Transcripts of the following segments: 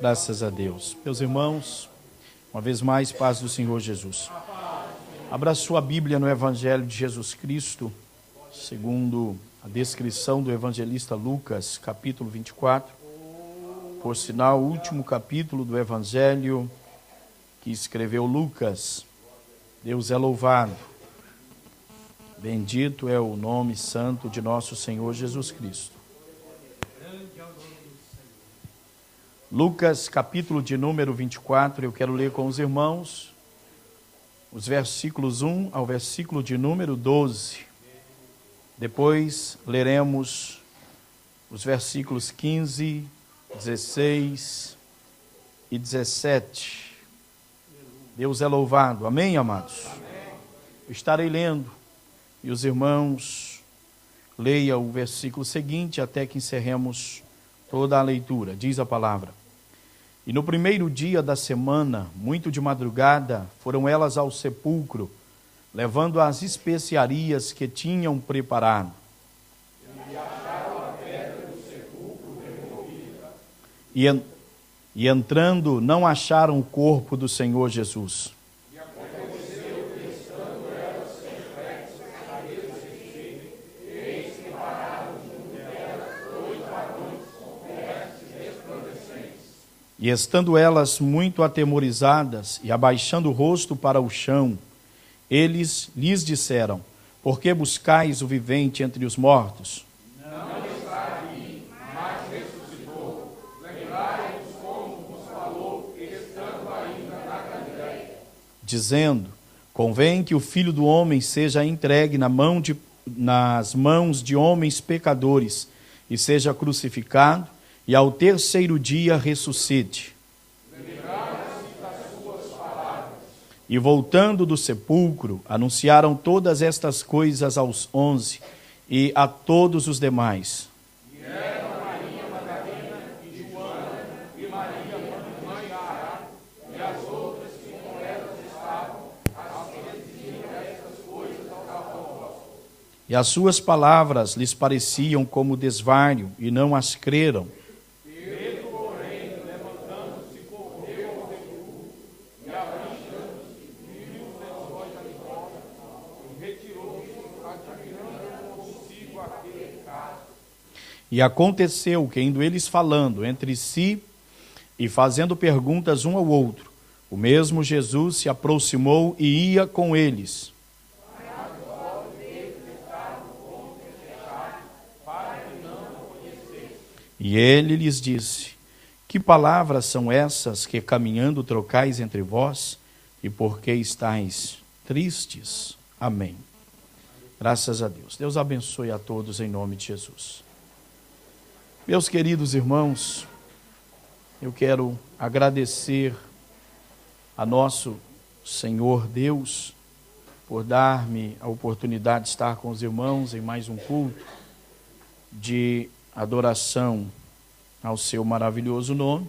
Graças a Deus. Meus irmãos, uma vez mais, paz do Senhor Jesus. Abra sua Bíblia no Evangelho de Jesus Cristo, segundo a descrição do evangelista Lucas, capítulo 24. Por sinal, o último capítulo do Evangelho que escreveu Lucas. Deus é louvado. Bendito é o nome santo de nosso Senhor Jesus Cristo. Lucas, capítulo de número 24, eu quero ler com os irmãos os versículos 1 ao versículo de número 12. Depois leremos os versículos 15, 16 e 17. Deus é louvado. Amém, amados? Eu estarei lendo e os irmãos leiam o versículo seguinte até que encerremos toda a leitura. Diz a palavra: E no primeiro dia da semana, muito de madrugada, foram elas ao sepulcro, levando as especiarias que tinham preparado. E acharam a pedra do sepulcro removida. E entrando, não acharam o corpo do Senhor Jesus. E aconteceu que, estando elas perplexas a resistirem, eis que pararam junto delas 2 varões com vestes resplandecentes. E estando elas muito atemorizadas e abaixando o rosto para o chão, eles lhes disseram: Por que buscais o vivente entre os mortos? Não está aqui, mas ressuscitou. Lembrai-vos como vos falou, estando ainda na Galileia. Dizendo: Convém que o Filho do Homem seja entregue nas mãos de homens pecadores e seja crucificado, e ao terceiro dia ressuscite. Lembraram-se das suas palavras. E voltando do sepulcro, anunciaram todas estas coisas aos 11 e a todos os demais. E eram Maria Madalena e Joana e Maria, mãe de Ará, e as outras que com elas estavam, as que diziam estas coisas ao apóstolo. E as suas palavras lhes pareciam como desvario, e não as creram. E aconteceu que, indo eles falando entre si e fazendo perguntas um ao outro, o mesmo Jesus se aproximou e ia com eles. E ele lhes disse: Que palavras são essas que caminhando trocais entre vós, e por que estáis tristes? Amém. Graças a Deus. Deus abençoe a todos em nome de Jesus. Meus queridos irmãos, eu quero agradecer a nosso Senhor Deus por dar-me a oportunidade de estar com os irmãos em mais um culto de adoração ao seu maravilhoso nome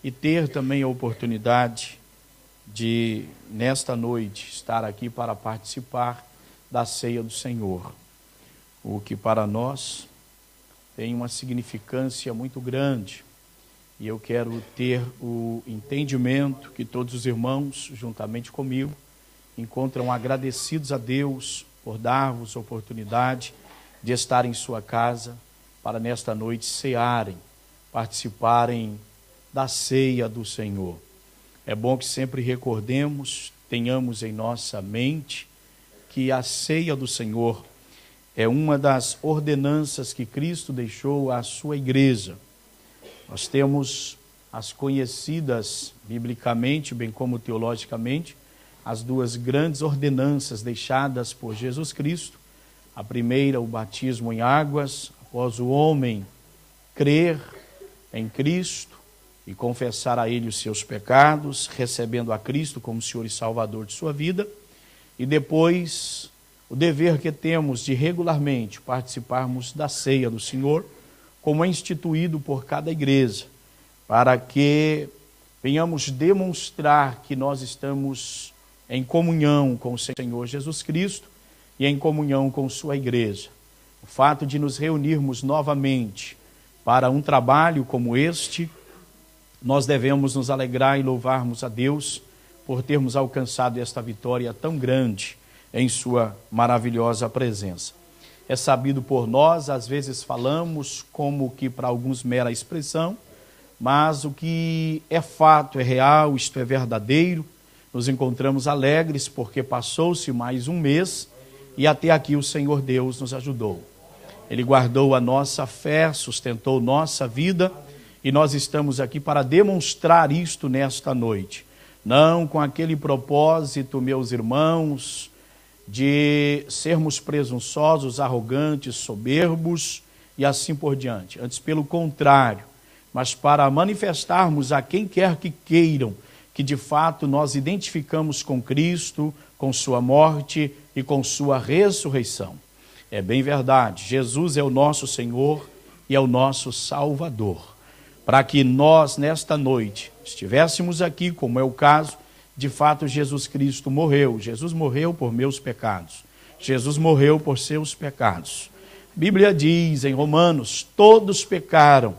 e ter também a oportunidade de, nesta noite, estar aqui para participar da ceia do Senhor, o que para nós tem uma significância muito grande, e eu quero ter o entendimento que todos os irmãos, juntamente comigo, encontram agradecidos a Deus por dar-vos a oportunidade de estar em sua casa, para nesta noite cearem, participarem da ceia do Senhor. É bom que sempre recordemos, tenhamos em nossa mente, que a ceia do Senhor é uma das ordenanças que Cristo deixou à sua igreja. Nós temos as conhecidas biblicamente, bem como teologicamente, as duas grandes ordenanças deixadas por Jesus Cristo. A primeira, o batismo em águas, após o homem crer em Cristo e confessar a Ele os seus pecados, recebendo a Cristo como Senhor e Salvador de sua vida. E depois, o dever que temos de regularmente participarmos da ceia do Senhor, como é instituído por cada igreja, para que venhamos demonstrar que nós estamos em comunhão com o Senhor Jesus Cristo e em comunhão com sua igreja. O fato de nos reunirmos novamente para um trabalho como este nós devemos nos alegrar e louvarmos a Deus por termos alcançado esta vitória tão grande em sua maravilhosa presença. É sabido por nós, às vezes falamos como que para alguns mera expressão, mas o que é fato, é real, isto é verdadeiro. Nos encontramos alegres porque passou-se mais um mês e até aqui o Senhor Deus nos ajudou. Ele guardou a nossa fé, sustentou nossa vida e nós estamos aqui para demonstrar isto nesta noite. Não com aquele propósito, meus irmãos, de sermos presunçosos, arrogantes, soberbos e assim por diante. Antes, pelo contrário, mas para manifestarmos a quem quer que queiram que de fato nós identificamos com Cristo, com sua morte e com sua ressurreição. É bem verdade, Jesus é o nosso Senhor e é o nosso Salvador. Para que nós, nesta noite, estivéssemos aqui, como é o caso, de fato Jesus Cristo morreu. Jesus morreu por meus pecados. Jesus morreu por seus pecados. A Bíblia diz em Romanos, todos pecaram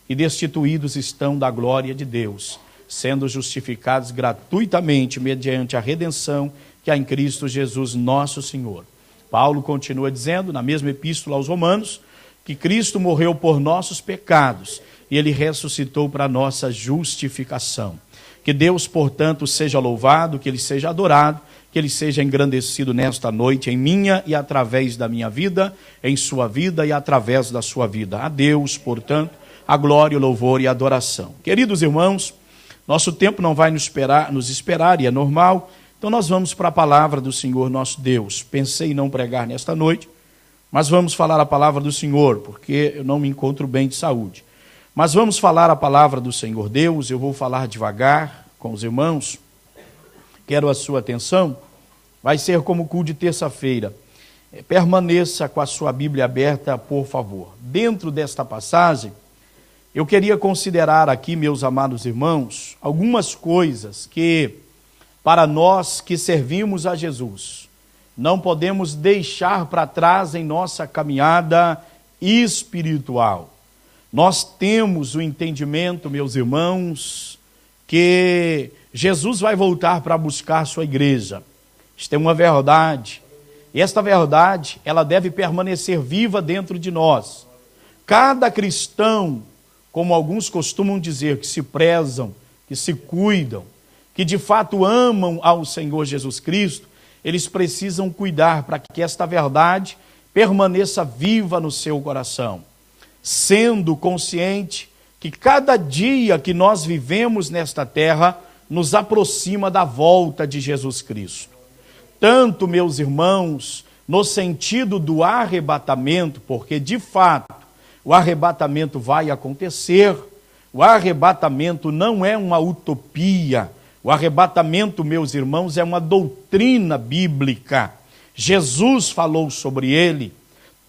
e destituídos estão da glória de Deus, sendo justificados gratuitamente mediante a redenção que há em Cristo Jesus nosso Senhor. Paulo continua dizendo, na mesma epístola aos Romanos, que Cristo morreu por nossos pecados e Ele ressuscitou para nossa justificação. Que Deus, portanto, seja louvado, que Ele seja adorado, que Ele seja engrandecido nesta noite, em minha e através da minha vida, em sua vida e através da sua vida. A Deus, portanto, a glória, o louvor e a adoração. Queridos irmãos, nosso tempo não vai nos esperar e é normal, então nós vamos para a palavra do Senhor nosso Deus. Pensei em não pregar nesta noite, mas vamos falar a palavra do Senhor, porque eu não me encontro bem de saúde. Mas vamos falar a palavra do Senhor Deus, eu vou falar devagar com os irmãos, quero a sua atenção, vai ser como o culto de terça-feira. Permaneça com a sua Bíblia aberta, por favor. Dentro desta passagem, eu queria considerar aqui, meus amados irmãos, algumas coisas que, para nós que servimos a Jesus, não podemos deixar para trás em nossa caminhada espiritual. Nós temos o entendimento, meus irmãos, que Jesus vai voltar para buscar a sua igreja. Isto é uma verdade. E esta verdade, ela deve permanecer viva dentro de nós. Cada cristão, como alguns costumam dizer, que se prezam, que se cuidam, que de fato amam ao Senhor Jesus Cristo, eles precisam cuidar para que esta verdade permaneça viva no seu coração, sendo consciente que cada dia que nós vivemos nesta terra nos aproxima da volta de Jesus Cristo. Tanto, meus irmãos, no sentido do arrebatamento, porque de fato o arrebatamento vai acontecer, o arrebatamento não é uma utopia, o arrebatamento, meus irmãos, é uma doutrina bíblica. Jesus falou sobre ele,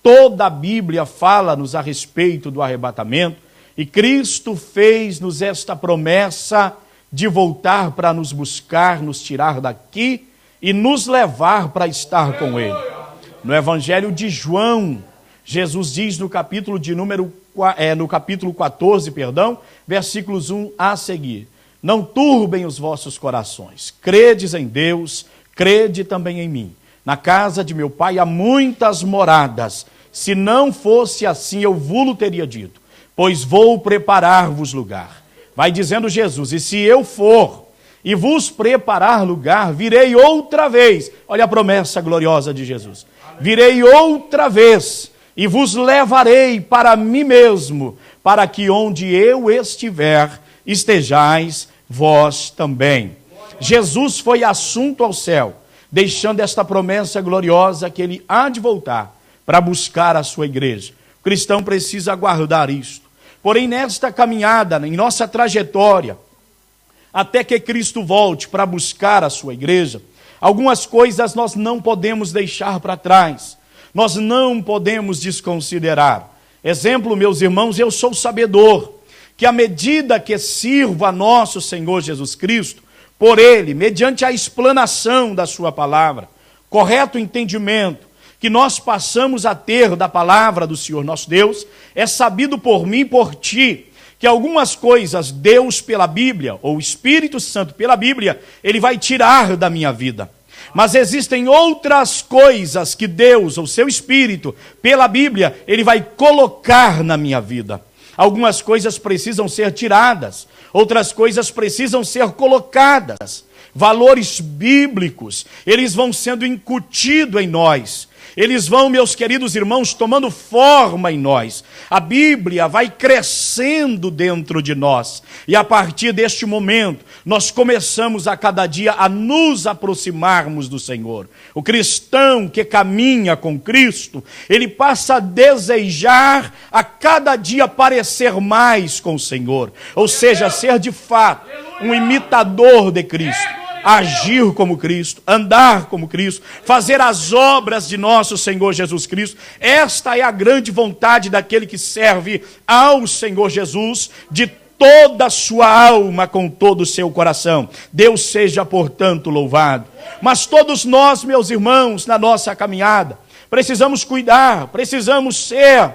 toda a Bíblia fala-nos a respeito do arrebatamento, e Cristo fez-nos esta promessa de voltar para nos buscar, nos tirar daqui e nos levar para estar com Ele. No Evangelho de João, Jesus diz no capítulo 14, versículos 1 a seguir: não turbem os vossos corações, credes em Deus, crede também em mim. Na casa de meu Pai há muitas moradas, se não fosse assim eu vou-lo teria dito, pois vou preparar-vos lugar. Vai dizendo Jesus, e se eu for e vos preparar lugar, virei outra vez. Olha a promessa gloriosa de Jesus. Virei outra vez e vos levarei para mim mesmo, para que onde eu estiver, estejais vós também. Jesus foi assunto ao céu, deixando esta promessa gloriosa que ele há de voltar para buscar a sua igreja. O cristão precisa aguardar isto. Porém, nesta caminhada, em nossa trajetória, até que Cristo volte para buscar a sua igreja, algumas coisas nós não podemos deixar para trás, nós não podemos desconsiderar. Exemplo, meus irmãos, eu sou sabedor que à medida que sirvo a nosso Senhor Jesus Cristo, por Ele, mediante a explanação da sua palavra, correto entendimento que nós passamos a ter da palavra do Senhor nosso Deus, é sabido por mim e por ti, que algumas coisas Deus pela Bíblia, ou o Espírito Santo pela Bíblia, ele vai tirar da minha vida. Mas existem outras coisas que Deus, ou seu Espírito, pela Bíblia, ele vai colocar na minha vida. Algumas coisas precisam ser tiradas, outras coisas precisam ser colocadas. Valores bíblicos, eles vão sendo incutidos em nós. Eles vão, meus queridos irmãos, tomando forma em nós. A Bíblia vai crescendo dentro de nós. E a partir deste momento, nós começamos a cada dia a nos aproximarmos do Senhor. O cristão que caminha com Cristo, ele passa a desejar a cada dia parecer mais com o Senhor. Ou seja, ser de fato um imitador de Cristo. Agir como Cristo, andar como Cristo, fazer as obras de nosso Senhor Jesus Cristo. Esta é a grande vontade daquele que serve ao Senhor Jesus de toda a sua alma, com todo o seu coração. Deus seja, portanto, louvado. Mas todos nós, meus irmãos, na nossa caminhada, precisamos cuidar, precisamos ser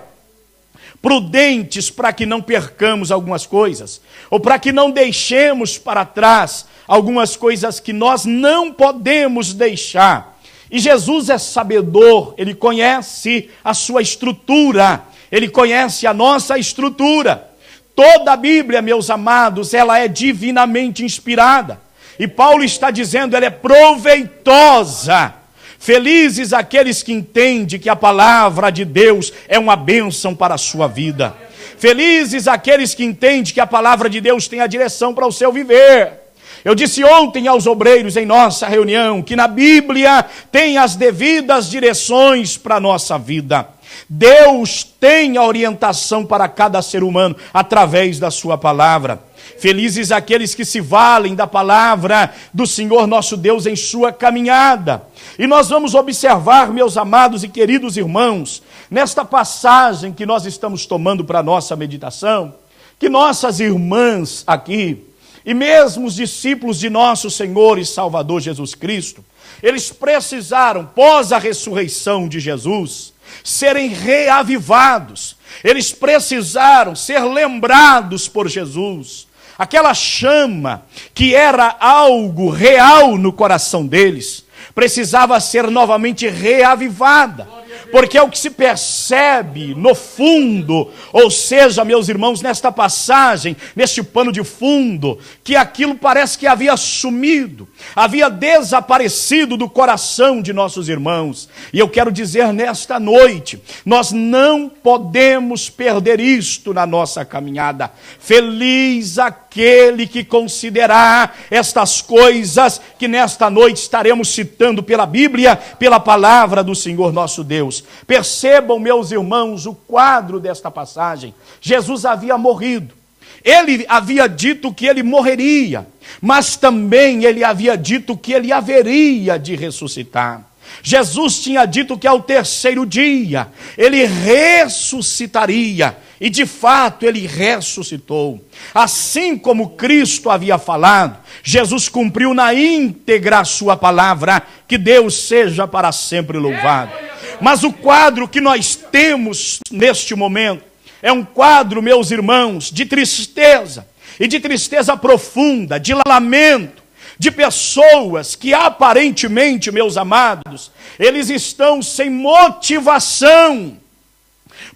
prudentes para que não percamos algumas coisas, ou para que não deixemos para trás algumas coisas que nós não podemos deixar. E Jesus é sabedor, ele conhece a sua estrutura, ele conhece a nossa estrutura. Toda a Bíblia, meus amados, ela é divinamente inspirada. E Paulo está dizendo, ela é proveitosa. Felizes aqueles que entendem que a palavra de Deus é uma bênção para a sua vida. Felizes aqueles que entendem que a palavra de Deus tem a direção para o seu viver. Eu disse ontem aos obreiros em nossa reunião que na Bíblia tem as devidas direções para a nossa vida. Deus tem a orientação para cada ser humano através da sua palavra. Felizes aqueles que se valem da palavra do Senhor nosso Deus em sua caminhada. E nós vamos observar, meus amados e queridos irmãos, nesta passagem que nós estamos tomando para a nossa meditação, que nossas irmãs aqui, e mesmo os discípulos de nosso Senhor e Salvador Jesus Cristo, eles precisaram, pós a ressurreição de Jesus, serem reavivados. Eles precisaram ser lembrados por Jesus. Aquela chama que era algo real no coração deles, precisava ser novamente reavivada. Porque é o que se percebe no fundo, ou seja, meus irmãos, nesta passagem, neste pano de fundo, que aquilo parece que havia sumido, havia desaparecido do coração de nossos irmãos. E eu quero dizer nesta noite, nós não podemos perder isto na nossa caminhada. Feliz aquele que considerar estas coisas que nesta noite estaremos citando pela Bíblia, pela palavra do Senhor nosso Deus. Percebam, meus irmãos, o quadro desta passagem. Jesus havia morrido. Ele havia dito que ele morreria, mas também ele havia dito que ele haveria de ressuscitar. Jesus tinha dito que ao terceiro dia ele ressuscitaria, e de fato ele ressuscitou. Assim como Cristo havia falado, Jesus cumpriu na íntegra a sua palavra, que Deus seja para sempre louvado. Mas o quadro que nós temos neste momento é um quadro, meus irmãos, de tristeza, e de tristeza profunda, de lamento, de pessoas que aparentemente, meus amados, eles estão sem motivação,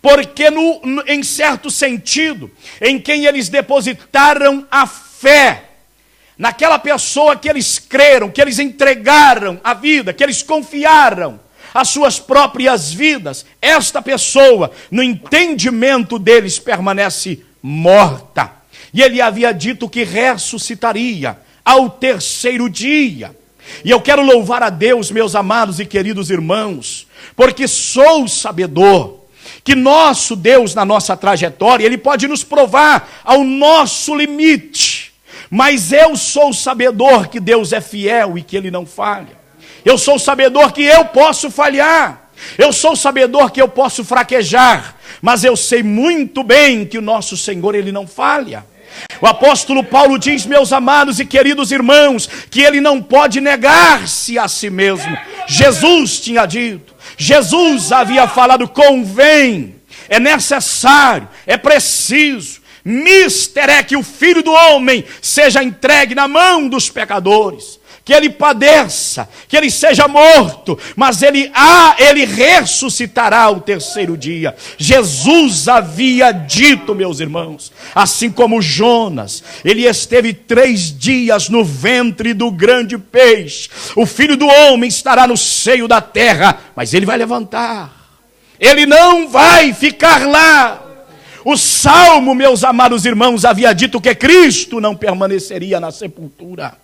porque em certo sentido, em quem eles depositaram a fé, naquela pessoa que eles creram, que eles entregaram a vida, que eles confiaram as suas próprias vidas, esta pessoa, no entendimento deles, permanece morta. E ele havia dito que ressuscitaria ao terceiro dia. E eu quero louvar a Deus, meus amados e queridos irmãos, porque sou sabedor que nosso Deus, na nossa trajetória, ele pode nos provar ao nosso limite. Mas eu sou sabedor que Deus é fiel e que ele não falha. Eu sou sabedor que eu posso falhar. Eu sou sabedor que eu posso fraquejar. Mas eu sei muito bem que o nosso Senhor, ele não falha. O apóstolo Paulo diz, meus amados e queridos irmãos, que ele não pode negar-se a si mesmo. Jesus tinha dito, Jesus havia falado, convém, é necessário, é preciso mister é que o Filho do Homem seja entregue na mão dos pecadores, que ele padeça, que ele seja morto, mas ele ressuscitará ao terceiro dia. Jesus havia dito, meus irmãos, assim como Jonas, ele esteve 3 dias no ventre do grande peixe. O Filho do Homem estará no seio da terra, mas ele vai levantar. Ele não vai ficar lá. O Salmo, meus amados irmãos, havia dito que Cristo não permaneceria na sepultura.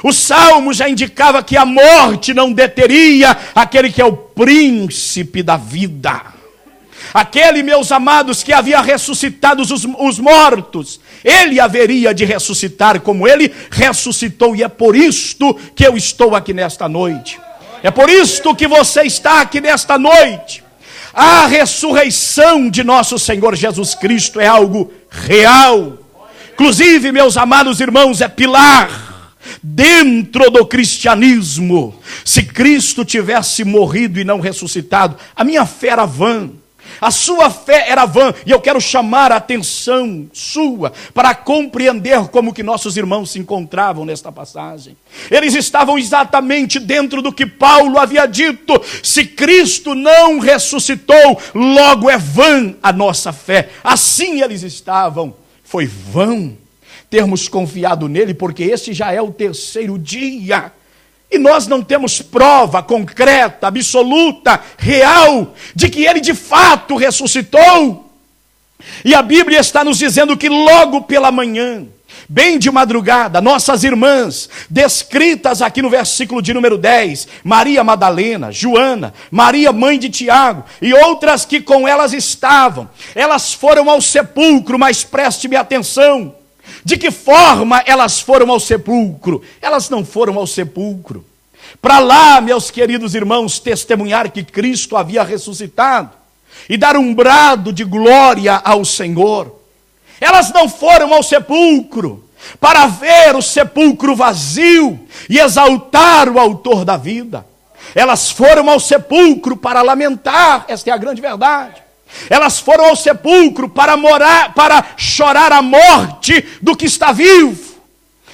O Salmo já indicava que a morte não deteria aquele que é o príncipe da vida. Aquele, meus amados, que havia ressuscitado os mortos, ele haveria de ressuscitar como ele ressuscitou. E é por isto que eu estou aqui nesta noite. É por isto que você está aqui nesta noite. A ressurreição de nosso Senhor Jesus Cristo é algo real. Inclusive, meus amados irmãos, é pilar dentro do cristianismo. Se Cristo tivesse morrido e não ressuscitado, a minha fé era vã, a sua fé era vã. E eu quero chamar a atenção sua para compreender como que nossos irmãos se encontravam nesta passagem. Eles estavam exatamente dentro do que Paulo havia dito: se Cristo não ressuscitou, logo é vã a nossa fé. Assim eles estavam. Foi vão termos confiado nele, porque este já é o terceiro dia. E nós não temos prova concreta, absoluta, real, de que ele de fato ressuscitou. E a Bíblia está nos dizendo que logo pela manhã, bem de madrugada, nossas irmãs, descritas aqui no versículo de número 10, Maria Madalena, Joana, Maria mãe de Tiago, e outras que com elas estavam, elas foram ao sepulcro. Mas preste-me atenção, de que forma elas foram ao sepulcro? Elas não foram ao sepulcro para lá, meus queridos irmãos, testemunhar que Cristo havia ressuscitado e dar um brado de glória ao Senhor. Elas não foram ao sepulcro para ver o sepulcro vazio e exaltar o autor da vida. Elas foram ao sepulcro para lamentar, esta é a grande verdade. Elas foram ao sepulcro para chorar a morte do que está vivo.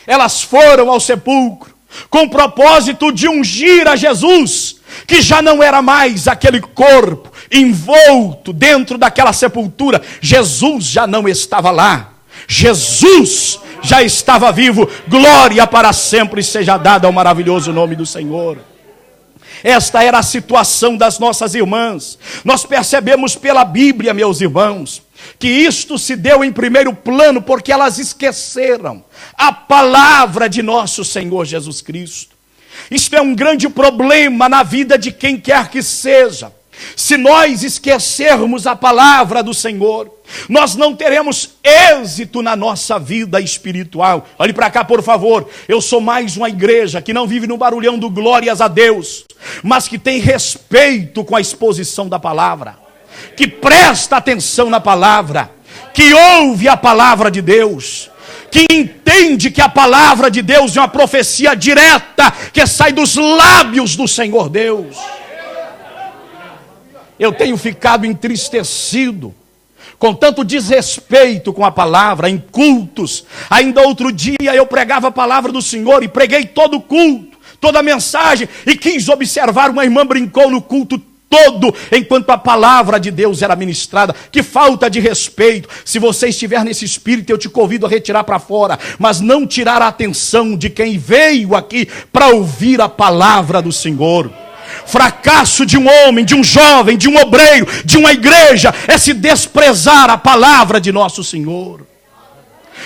Elas foram ao sepulcro com o propósito de ungir a Jesus, que já não era mais aquele corpo envolto dentro daquela sepultura. Jesus já não estava lá. Jesus já estava vivo. Glória para sempre seja dada ao maravilhoso nome do Senhor. Esta era a situação das nossas irmãs. Nós percebemos pela Bíblia, meus irmãos, que isto se deu em primeiro plano porque elas esqueceram a palavra de nosso Senhor Jesus Cristo. Isto é um grande problema na vida de quem quer que seja. Se nós esquecermos a palavra do Senhor, nós não teremos êxito na nossa vida espiritual. Olhe para cá, por favor. Eu sou mais uma igreja que não vive no barulhão do glórias a Deus, mas que tem respeito com a exposição da palavra, que presta atenção na palavra, que ouve a palavra de Deus, que entende que a palavra de Deus é uma profecia direta que sai dos lábios do Senhor Deus. Eu tenho ficado entristecido com tanto desrespeito com a palavra em cultos. Ainda outro dia eu pregava a palavra do Senhor e preguei todo o culto, toda a mensagem, e quis observar, uma irmã brincou no culto todo, enquanto a palavra de Deus era ministrada. Que falta de respeito! Se você estiver nesse espírito, eu te convido a retirar para fora, mas não tirar a atenção de quem veio aqui para ouvir a palavra do Senhor. Fracasso de um homem, de um jovem, de um obreiro, de uma igreja, é se desprezar a palavra de nosso Senhor.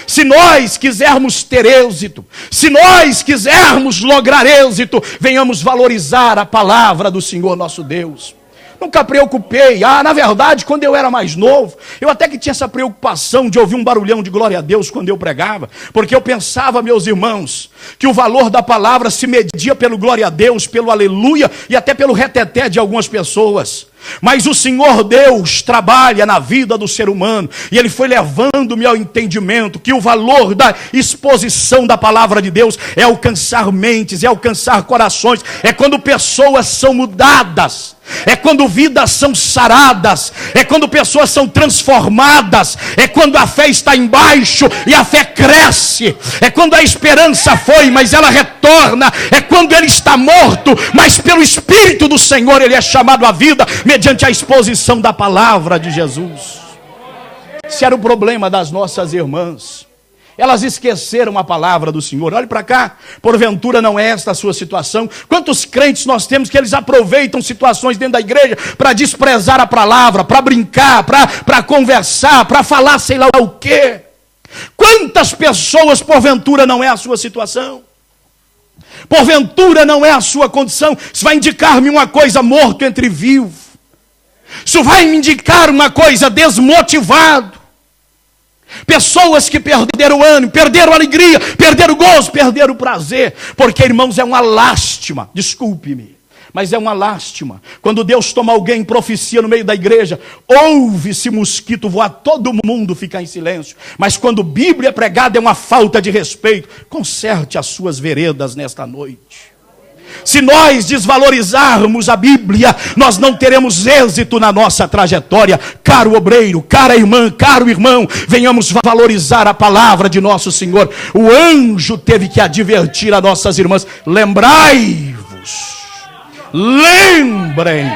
Se nós quisermos ter êxito, se nós quisermos lograr êxito, venhamos valorizar a palavra do Senhor nosso Deus. Nunca preocupei. Na verdade, quando eu era mais novo, eu até que tinha essa preocupação de ouvir um barulhão de glória a Deus quando eu pregava, porque eu pensava, meus irmãos, que o valor da palavra se media pelo glória a Deus, pelo aleluia e até pelo reteté de algumas pessoas. Mas o Senhor Deus trabalha na vida do ser humano, e Ele foi levando-me ao entendimento que o valor da exposição da palavra de Deus é alcançar mentes, é alcançar corações, é quando pessoas são mudadas, é quando vidas são saradas, é quando pessoas são transformadas, é quando a fé está embaixo e a fé cresce, é quando a esperança foi, mas ela retorna, é quando ele está morto, mas pelo Espírito do Senhor ele é chamado à vida, mediante a exposição da palavra de Jesus. Esse era o problema das nossas irmãs. Elas esqueceram a palavra do Senhor. Olhe para cá, porventura não é esta a sua situação? Quantos crentes nós temos que eles aproveitam situações dentro da igreja para desprezar a palavra, para brincar, para conversar, para falar sei lá o quê? Quantas pessoas porventura não é a sua situação? Porventura não é a sua condição? Isso vai indicar-me uma coisa, morto entre vivos. Isso vai me indicar uma coisa, desmotivado. Pessoas que perderam o ânimo, perderam a alegria, perderam o gozo, perderam o prazer. Porque, irmãos, é uma lástima, desculpe-me, mas é uma lástima. Quando Deus toma alguém em profecia no meio da igreja, ouve-se mosquito voar, todo mundo fica em silêncio. Mas quando Bíblia é pregada é uma falta de respeito. Conserte as suas veredas nesta noite. Se nós desvalorizarmos a Bíblia, nós não teremos êxito na nossa trajetória. Caro obreiro, cara irmã, caro irmão, venhamos valorizar a palavra de nosso Senhor. O anjo teve que advertir a nossas irmãs: lembrai-vos, lembrem.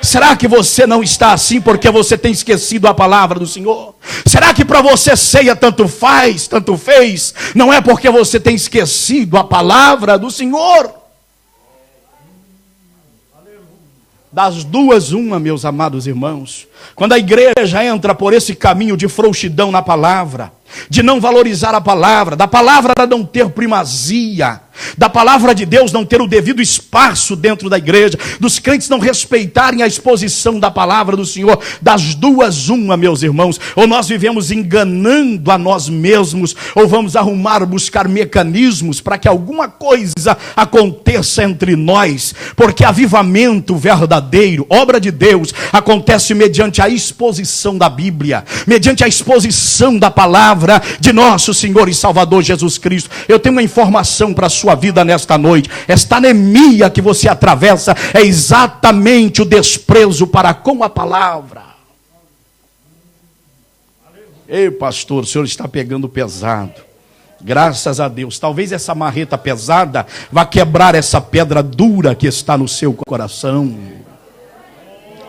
Será que você não está assim porque você tem esquecido a palavra do Senhor? Será que para você ceia tanto faz, tanto fez? Não é porque você tem esquecido a palavra do Senhor? Das duas, uma, meus amados irmãos. Quando a igreja entra por esse caminho de frouxidão na palavra, de não valorizar a palavra, da palavra não ter primazia, da palavra de Deus não ter o devido espaço dentro da igreja, dos crentes não respeitarem a exposição da palavra do Senhor, das duas, uma, meus irmãos. Ou nós vivemos enganando a nós mesmos, ou vamos buscar mecanismos para que alguma coisa aconteça entre nós, porque avivamento verdadeiro, obra de Deus, acontece mediante a exposição da Bíblia, mediante a exposição da palavra de nosso Senhor e Salvador Jesus Cristo. Eu tenho uma informação para a sua vida nesta noite. Esta anemia que você atravessa é exatamente o desprezo para com a palavra. Ei, pastor, o senhor está pegando pesado. Graças a Deus. Talvez essa marreta pesada vá quebrar essa pedra dura que está no seu coração.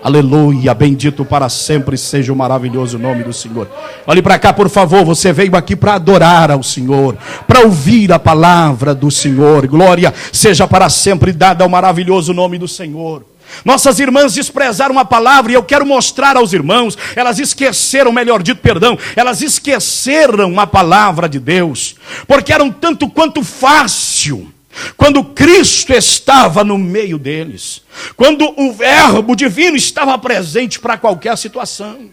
Aleluia, bendito para sempre seja o maravilhoso nome do Senhor. Olhe para cá, por favor, você veio aqui para adorar ao Senhor, para ouvir a palavra do Senhor. Glória seja para sempre dada ao maravilhoso nome do Senhor. Nossas irmãs desprezaram a palavra, e eu quero mostrar aos irmãos, elas esqueceram, melhor dito, perdão, elas esqueceram a palavra de Deus, porque era um tanto quanto fácil. Quando Cristo estava no meio deles, quando o verbo divino estava presente para qualquer situação,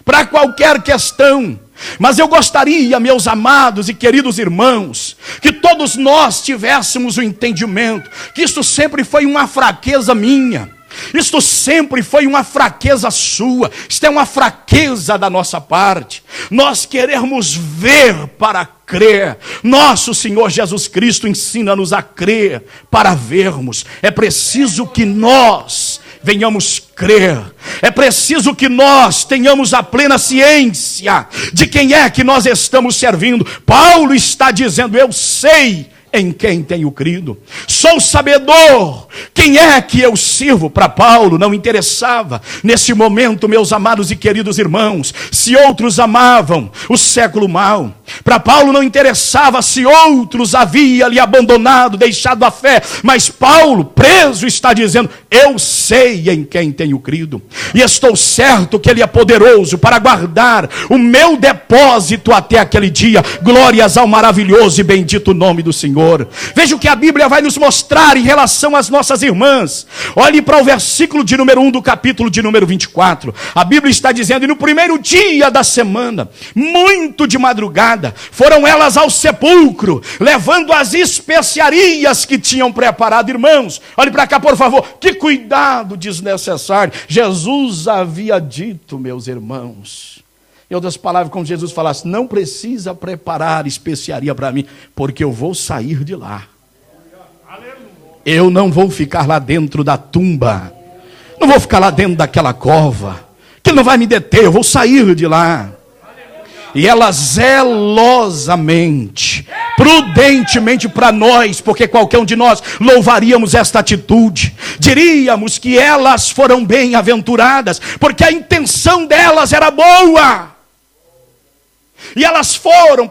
para qualquer questão. Mas eu gostaria, meus amados e queridos irmãos, que todos nós tivéssemos o entendimento que isso sempre foi uma fraqueza minha. Isto sempre foi uma fraqueza sua. Isto é uma fraqueza da nossa parte. Nós queremos ver para crer. Nosso Senhor Jesus Cristo ensina-nos a crer para vermos. É preciso que nós venhamos crer. É preciso que nós tenhamos a plena ciência de quem é que nós estamos servindo. Paulo está dizendo: eu sei em quem tenho crido, sou sabedor quem é que eu sirvo. Para Paulo não interessava nesse momento, meus amados e queridos irmãos, se outros amavam o século mau. Para Paulo não interessava se outros haviam lhe abandonado, deixado a fé. Mas Paulo, preso, está dizendo: eu sei em quem tenho crido, e estou certo que Ele é poderoso para guardar o meu depósito até aquele dia. Glórias ao maravilhoso e bendito nome do Senhor. Veja o que a Bíblia vai nos mostrar em relação às nossas irmãs. Olhe para o versículo de número 1 do capítulo de número 24. A Bíblia está dizendo: e no primeiro dia da semana, muito de madrugada, madrugada, foram elas ao sepulcro, levando as especiarias que tinham preparado. Irmãos, olhe para cá, por favor, que cuidado desnecessário. Jesus havia dito, meus irmãos, em outras palavras, como Jesus falasse, não precisa preparar especiaria para mim, porque eu vou sair de lá. Eu não vou ficar lá dentro da tumba, não vou ficar lá dentro daquela cova, que não vai me deter, eu vou sair de lá. E ela zelosamente, prudentemente para nós, porque qualquer um de nós louvaríamos esta atitude, diríamos que elas foram bem-aventuradas, porque a intenção delas era boa. E elas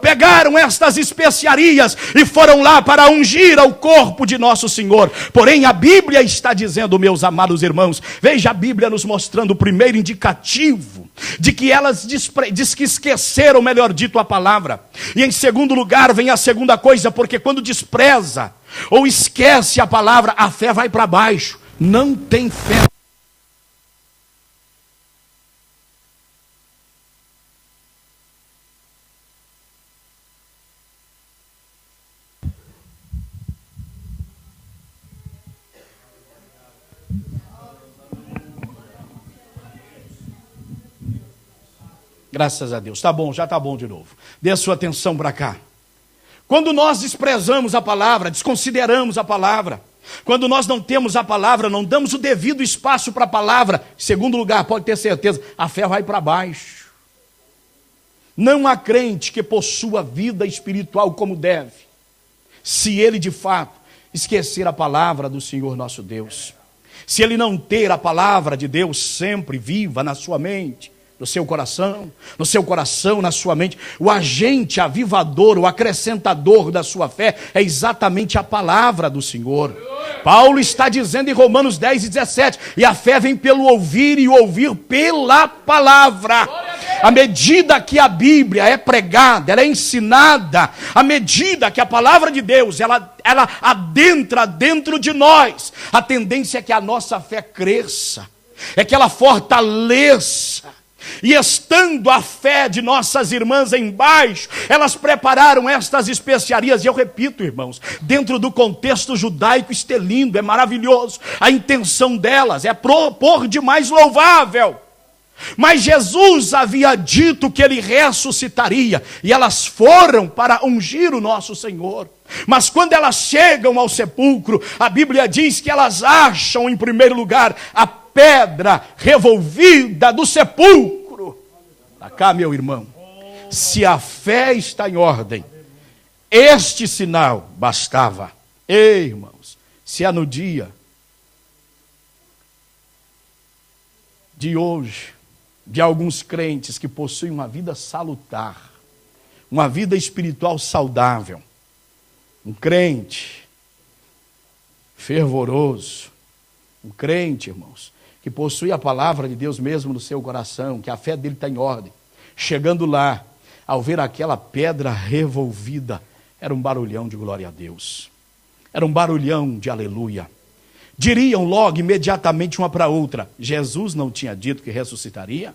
pegaram estas especiarias e foram lá para ungir ao corpo de nosso Senhor. Porém a Bíblia está dizendo, meus amados irmãos, veja a Bíblia nos mostrando o primeiro indicativo de que elas diz que esqueceram, melhor dito, a palavra. E em segundo lugar vem a segunda coisa, porque quando despreza ou esquece a palavra, a fé vai para baixo, não tem fé. Graças a Deus. Tá bom, já tá bom de novo. Dê a sua atenção para cá. Quando nós desprezamos a palavra, desconsideramos a palavra, quando nós não temos a palavra, não damos o devido espaço para a palavra, em segundo lugar, pode ter certeza, a fé vai para baixo. Não há crente que possua vida espiritual como deve, se ele de fato esquecer a palavra do Senhor nosso Deus. Se ele não ter a palavra de Deus sempre viva na sua mente, no seu coração, na sua mente. O agente avivador, o acrescentador da sua fé é exatamente a palavra do Senhor. Paulo está dizendo em Romanos 10:17, e a fé vem pelo ouvir e o ouvir pela palavra. À medida que a Bíblia é pregada, ela é ensinada, à medida que a palavra de Deus, ela adentra dentro de nós, a tendência é que a nossa fé cresça, é que ela fortaleça. E estando a fé de nossas irmãs embaixo, elas prepararam estas especiarias. E eu repito, irmãos, dentro do contexto judaico, isto é lindo, é maravilhoso. A intenção delas é propor de mais louvável. Mas Jesus havia dito que ele ressuscitaria, e elas foram para ungir o nosso Senhor. Mas quando elas chegam ao sepulcro, a Bíblia diz que elas acham, em primeiro lugar, a pedra revolvida do sepulcro. Pra cá, meu irmão, se a fé está em ordem, este sinal bastava. Ei, irmãos, se é no dia de hoje, de alguns crentes que possuem uma vida salutar, uma vida espiritual saudável, um crente fervoroso, um crente, irmãos, que possui a palavra de Deus mesmo no seu coração, que a fé dele está em ordem, chegando lá, ao ver aquela pedra revolvida, era um barulhão de glória a Deus, era um barulhão de aleluia. Diriam logo, imediatamente, uma para outra, Jesus não tinha dito que ressuscitaria?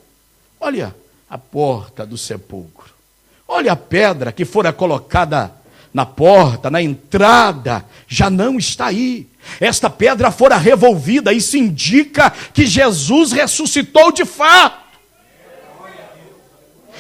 Olha a porta do sepulcro, olha a pedra que fora colocada na porta, na entrada, já não está aí. Esta pedra fora revolvida, isso indica que Jesus ressuscitou de fato.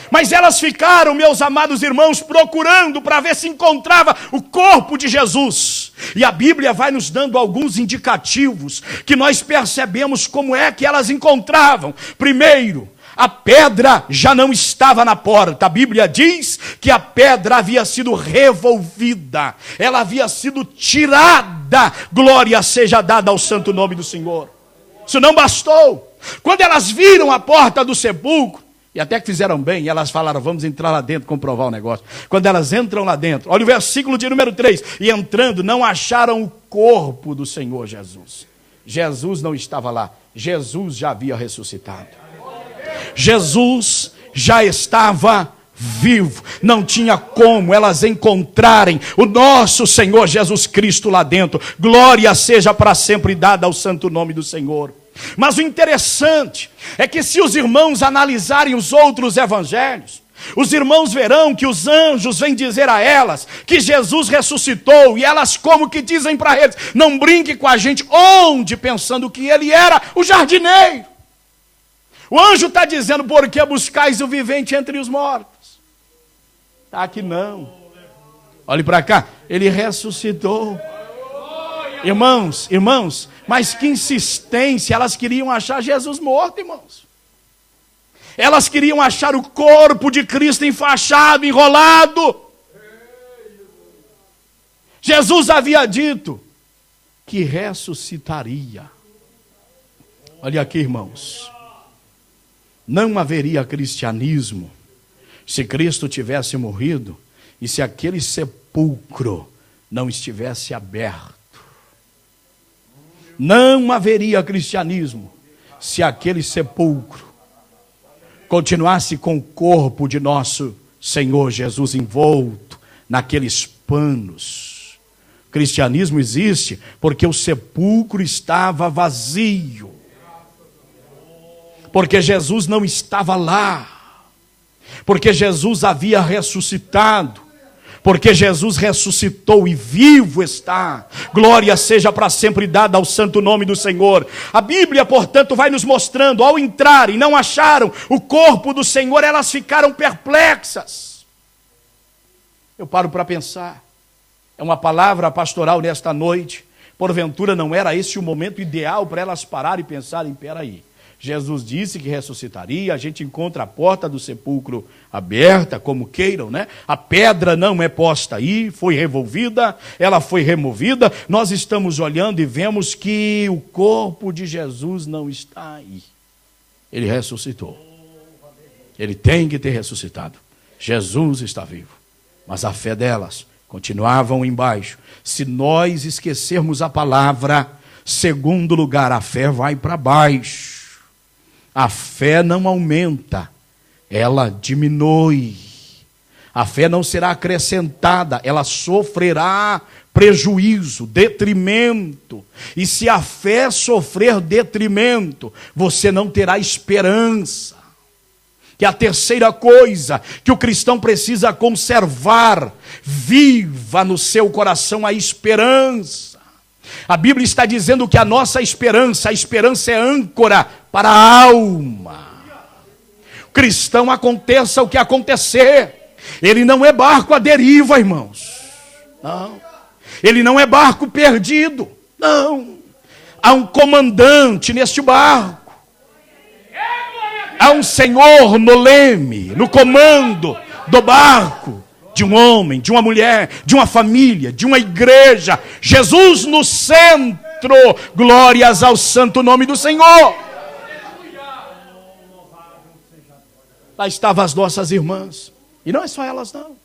Mas elas ficaram, meus amados irmãos, procurando para ver se encontrava o corpo de Jesus. E a Bíblia vai nos dando alguns indicativos que nós percebemos como é que elas encontravam. Primeiro, a pedra já não estava na porta. A Bíblia diz que a pedra havia sido revolvida, ela havia sido tirada. Glória seja dada ao santo nome do Senhor. Isso não bastou. Quando elas viram a porta do sepulcro, e até que fizeram bem, elas falaram, vamos entrar lá dentro, comprovar o negócio. Quando elas entram lá dentro, olha o versículo de número 3, e entrando, não acharam o corpo do Senhor Jesus. Jesus não estava lá, Jesus já havia ressuscitado. Jesus já estava vivo, não tinha como elas encontrarem o nosso Senhor Jesus Cristo lá dentro. Glória seja para sempre dada ao santo nome do Senhor. Mas o interessante é que se os irmãos analisarem os outros evangelhos, Os irmãos verão que os anjos vêm dizer a elas que Jesus ressuscitou, e elas como que dizem para eles: não brinque com a gente. Onde? Pensando que ele era o jardineiro. O anjo está dizendo: por que buscais o vivente entre os mortos? Está aqui não. Olhe para cá, ele ressuscitou. Irmãos, mas que insistência, elas queriam achar Jesus morto, irmãos. Elas queriam achar o corpo de Cristo enfaixado, enrolado. Jesus havia dito que ressuscitaria. Olha aqui, irmãos. Não haveria cristianismo se Cristo tivesse morrido e se aquele sepulcro não estivesse aberto. Não haveria cristianismo se aquele sepulcro continuasse com o corpo de nosso Senhor Jesus envolto naqueles panos. O cristianismo existe porque o sepulcro estava vazio. Porque Jesus não estava lá. Porque Jesus havia ressuscitado. Porque Jesus ressuscitou e vivo está. Glória seja para sempre dada ao santo nome do Senhor. A Bíblia, portanto, vai nos mostrando, ao entrar e não acharam o corpo do Senhor, elas ficaram perplexas. Eu paro para pensar. É uma palavra pastoral nesta noite. Porventura não era esse o momento ideal para elas pararem e pensarem: peraí, Jesus disse que ressuscitaria, a gente encontra a porta do sepulcro aberta, como queiram, né? A pedra não é posta aí, foi revolvida, ela foi removida. Nós estamos olhando e vemos que o corpo de Jesus não está aí. Ele ressuscitou. Ele tem que ter ressuscitado. Jesus está vivo. Mas a fé delas continuavam embaixo. Se nós esquecermos a palavra, segundo lugar, a fé vai para baixo. A fé não aumenta, ela diminui. A fé não será acrescentada, ela sofrerá prejuízo, detrimento. E se a fé sofrer detrimento, você não terá esperança. Que a terceira coisa que o cristão precisa conservar viva no seu coração, a esperança. A Bíblia está dizendo que a nossa esperança, é âncora para a alma. O cristão, aconteça o que acontecer, ele não é barco à deriva, irmãos. Não. Ele não é barco perdido. Não. Há um comandante neste barco. Há um Senhor no leme, no comando do barco. De um homem, de uma mulher, de uma família, de uma igreja. Jesus no centro. Glórias ao santo nome do Senhor. Lá estavam as nossas irmãs. E não é só elas não.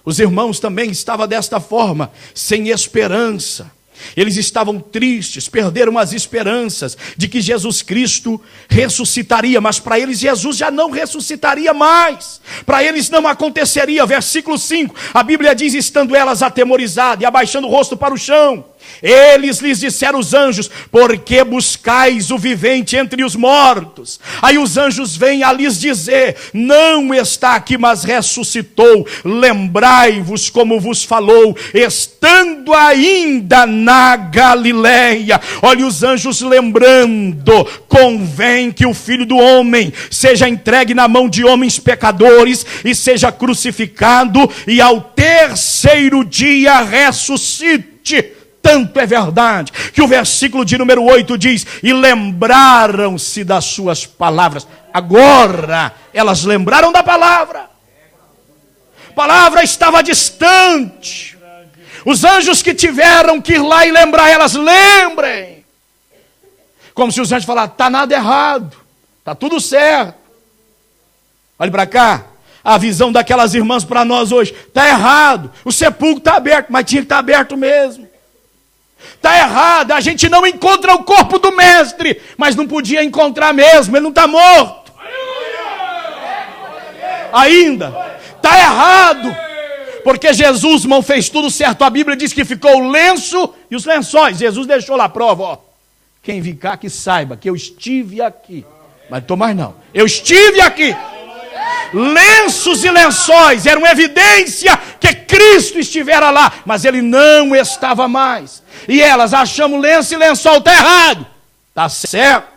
Os irmãos também estavam desta forma, sem esperança. Eles estavam tristes, perderam as esperanças de que Jesus Cristo ressuscitaria, mas para eles Jesus já não ressuscitaria mais, para eles não aconteceria. Versículo 5, a Bíblia diz: estando elas atemorizadas e abaixando o rosto para o chão, eles lhes disseram, os anjos: por que buscais o vivente entre os mortos? Aí os anjos vêm a lhes dizer: não está aqui, mas ressuscitou. Lembrai-vos como vos falou, estando ainda na Galileia. Olha os anjos lembrando: convém que o Filho do Homem seja entregue na mão de homens pecadores e seja crucificado, e ao terceiro dia ressuscite. Tanto é verdade que o versículo de número 8 diz: e lembraram-se das suas palavras. Agora elas lembraram da palavra. A palavra estava distante. Os anjos que tiveram que ir lá e lembrar, elas lembrem. Como se os anjos falassem: está nada errado, está tudo certo. Olhe para cá. A visão daquelas irmãs para nós hoje: está errado, o sepulcro está aberto, mas tinha que estar aberto mesmo. Está errado, a gente não encontra o corpo do mestre, mas não podia encontrar mesmo, ele não está morto. Ainda, está errado, porque Jesus, irmão, fez tudo certo. A Bíblia diz que ficou o lenço e os lençóis, Jesus deixou lá a prova, ó. Quem vir cá que saiba que eu estive aqui, mas não estou mais não, eu estive aqui. Lenços e lençóis eram evidência que Cristo estivera lá, mas ele não estava mais. E elas, achamos lenço e lençol, está errado. Está certo.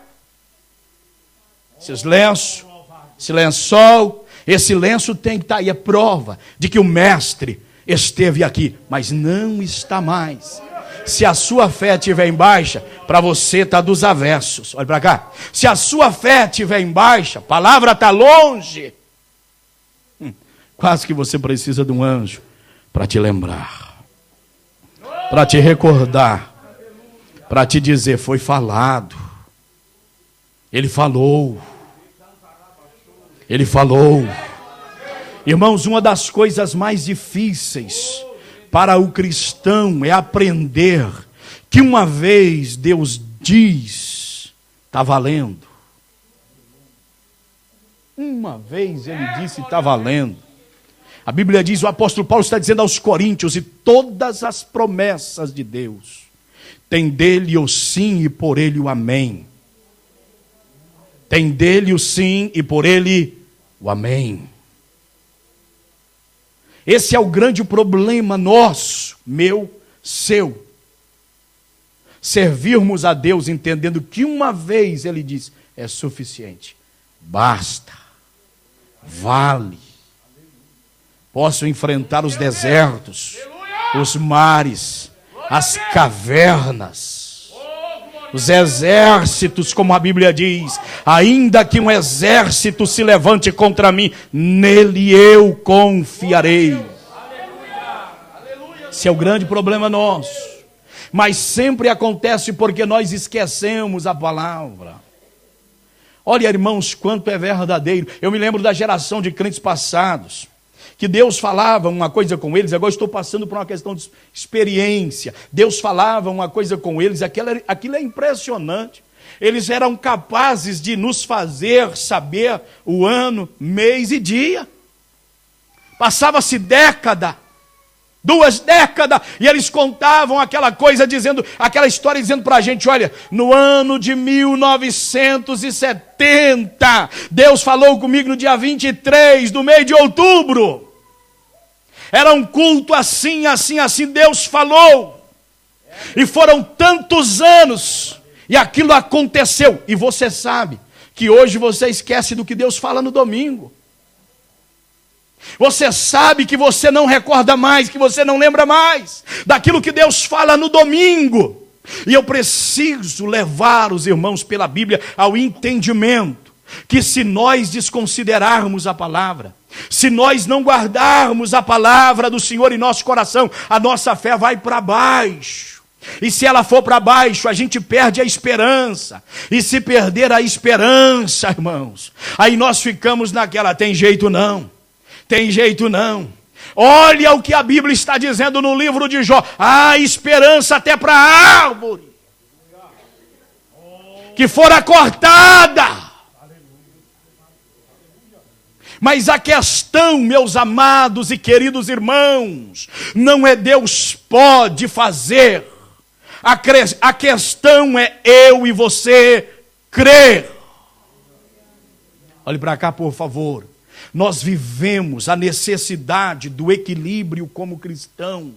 Esses lenços, esse lençol, esse lenço tem que estar aí, é prova de que o mestre esteve aqui, mas não está mais. Se a sua fé estiver em baixa, para você está dos avessos. Olha para cá. Se a sua fé estiver em baixa, a palavra está longe. Quase que você precisa de um anjo para te lembrar, para te recordar, para te dizer, foi falado. Ele falou. Ele falou. Irmãos, uma das coisas mais difíceis para o cristão é aprender que uma vez Deus diz, está valendo. Uma vez ele disse, está valendo. A Bíblia diz, o apóstolo Paulo está dizendo aos coríntios, e todas as promessas de Deus tem dele o sim e por ele o amém. Tem dele o sim e por ele o amém. Esse é o grande problema nosso, meu, seu. Servirmos a Deus entendendo que uma vez ele diz, é suficiente, basta, vale. Posso enfrentar os desertos, os mares, as cavernas, os exércitos, como a Bíblia diz, ainda que um exército se levante contra mim, nele eu confiarei. Esse é o grande problema nosso. Mas sempre acontece porque nós esquecemos a palavra. Olha, irmãos, quanto é verdadeiro. Eu me lembro da geração de crentes passados, que Deus falava uma coisa com eles, agora estou passando por uma questão de experiência. Deus falava uma coisa com eles, aquilo é impressionante. Eles eram capazes de nos fazer saber o ano, mês e dia. Passava-se década, 2 décadas, e eles contavam aquela coisa dizendo, aquela história dizendo para a gente, olha, no ano de 1970, Deus falou comigo no dia 23 do mês de outubro. Era um culto assim, assim, assim, Deus falou. E foram tantos anos, e aquilo aconteceu. E você sabe que hoje você esquece do que Deus fala no domingo. Você sabe que você não recorda mais, que você não lembra mais daquilo que Deus fala no domingo. E eu preciso levar os irmãos pela Bíblia ao entendimento que se nós desconsiderarmos a palavra, se nós não guardarmos a palavra do Senhor em nosso coração, a nossa fé vai para baixo. E se ela for para baixo, a gente perde a esperança. E se perder a esperança, irmãos, aí nós ficamos naquela, tem jeito não. Tem jeito não. Olha o que a Bíblia está dizendo no livro de Jó. Há esperança até para a árvore que fora cortada. Mas a questão, meus amados e queridos irmãos, não é Deus pode fazer. A questão é eu e você crer. Olhe para cá, por favor. Nós vivemos a necessidade do equilíbrio como cristãos,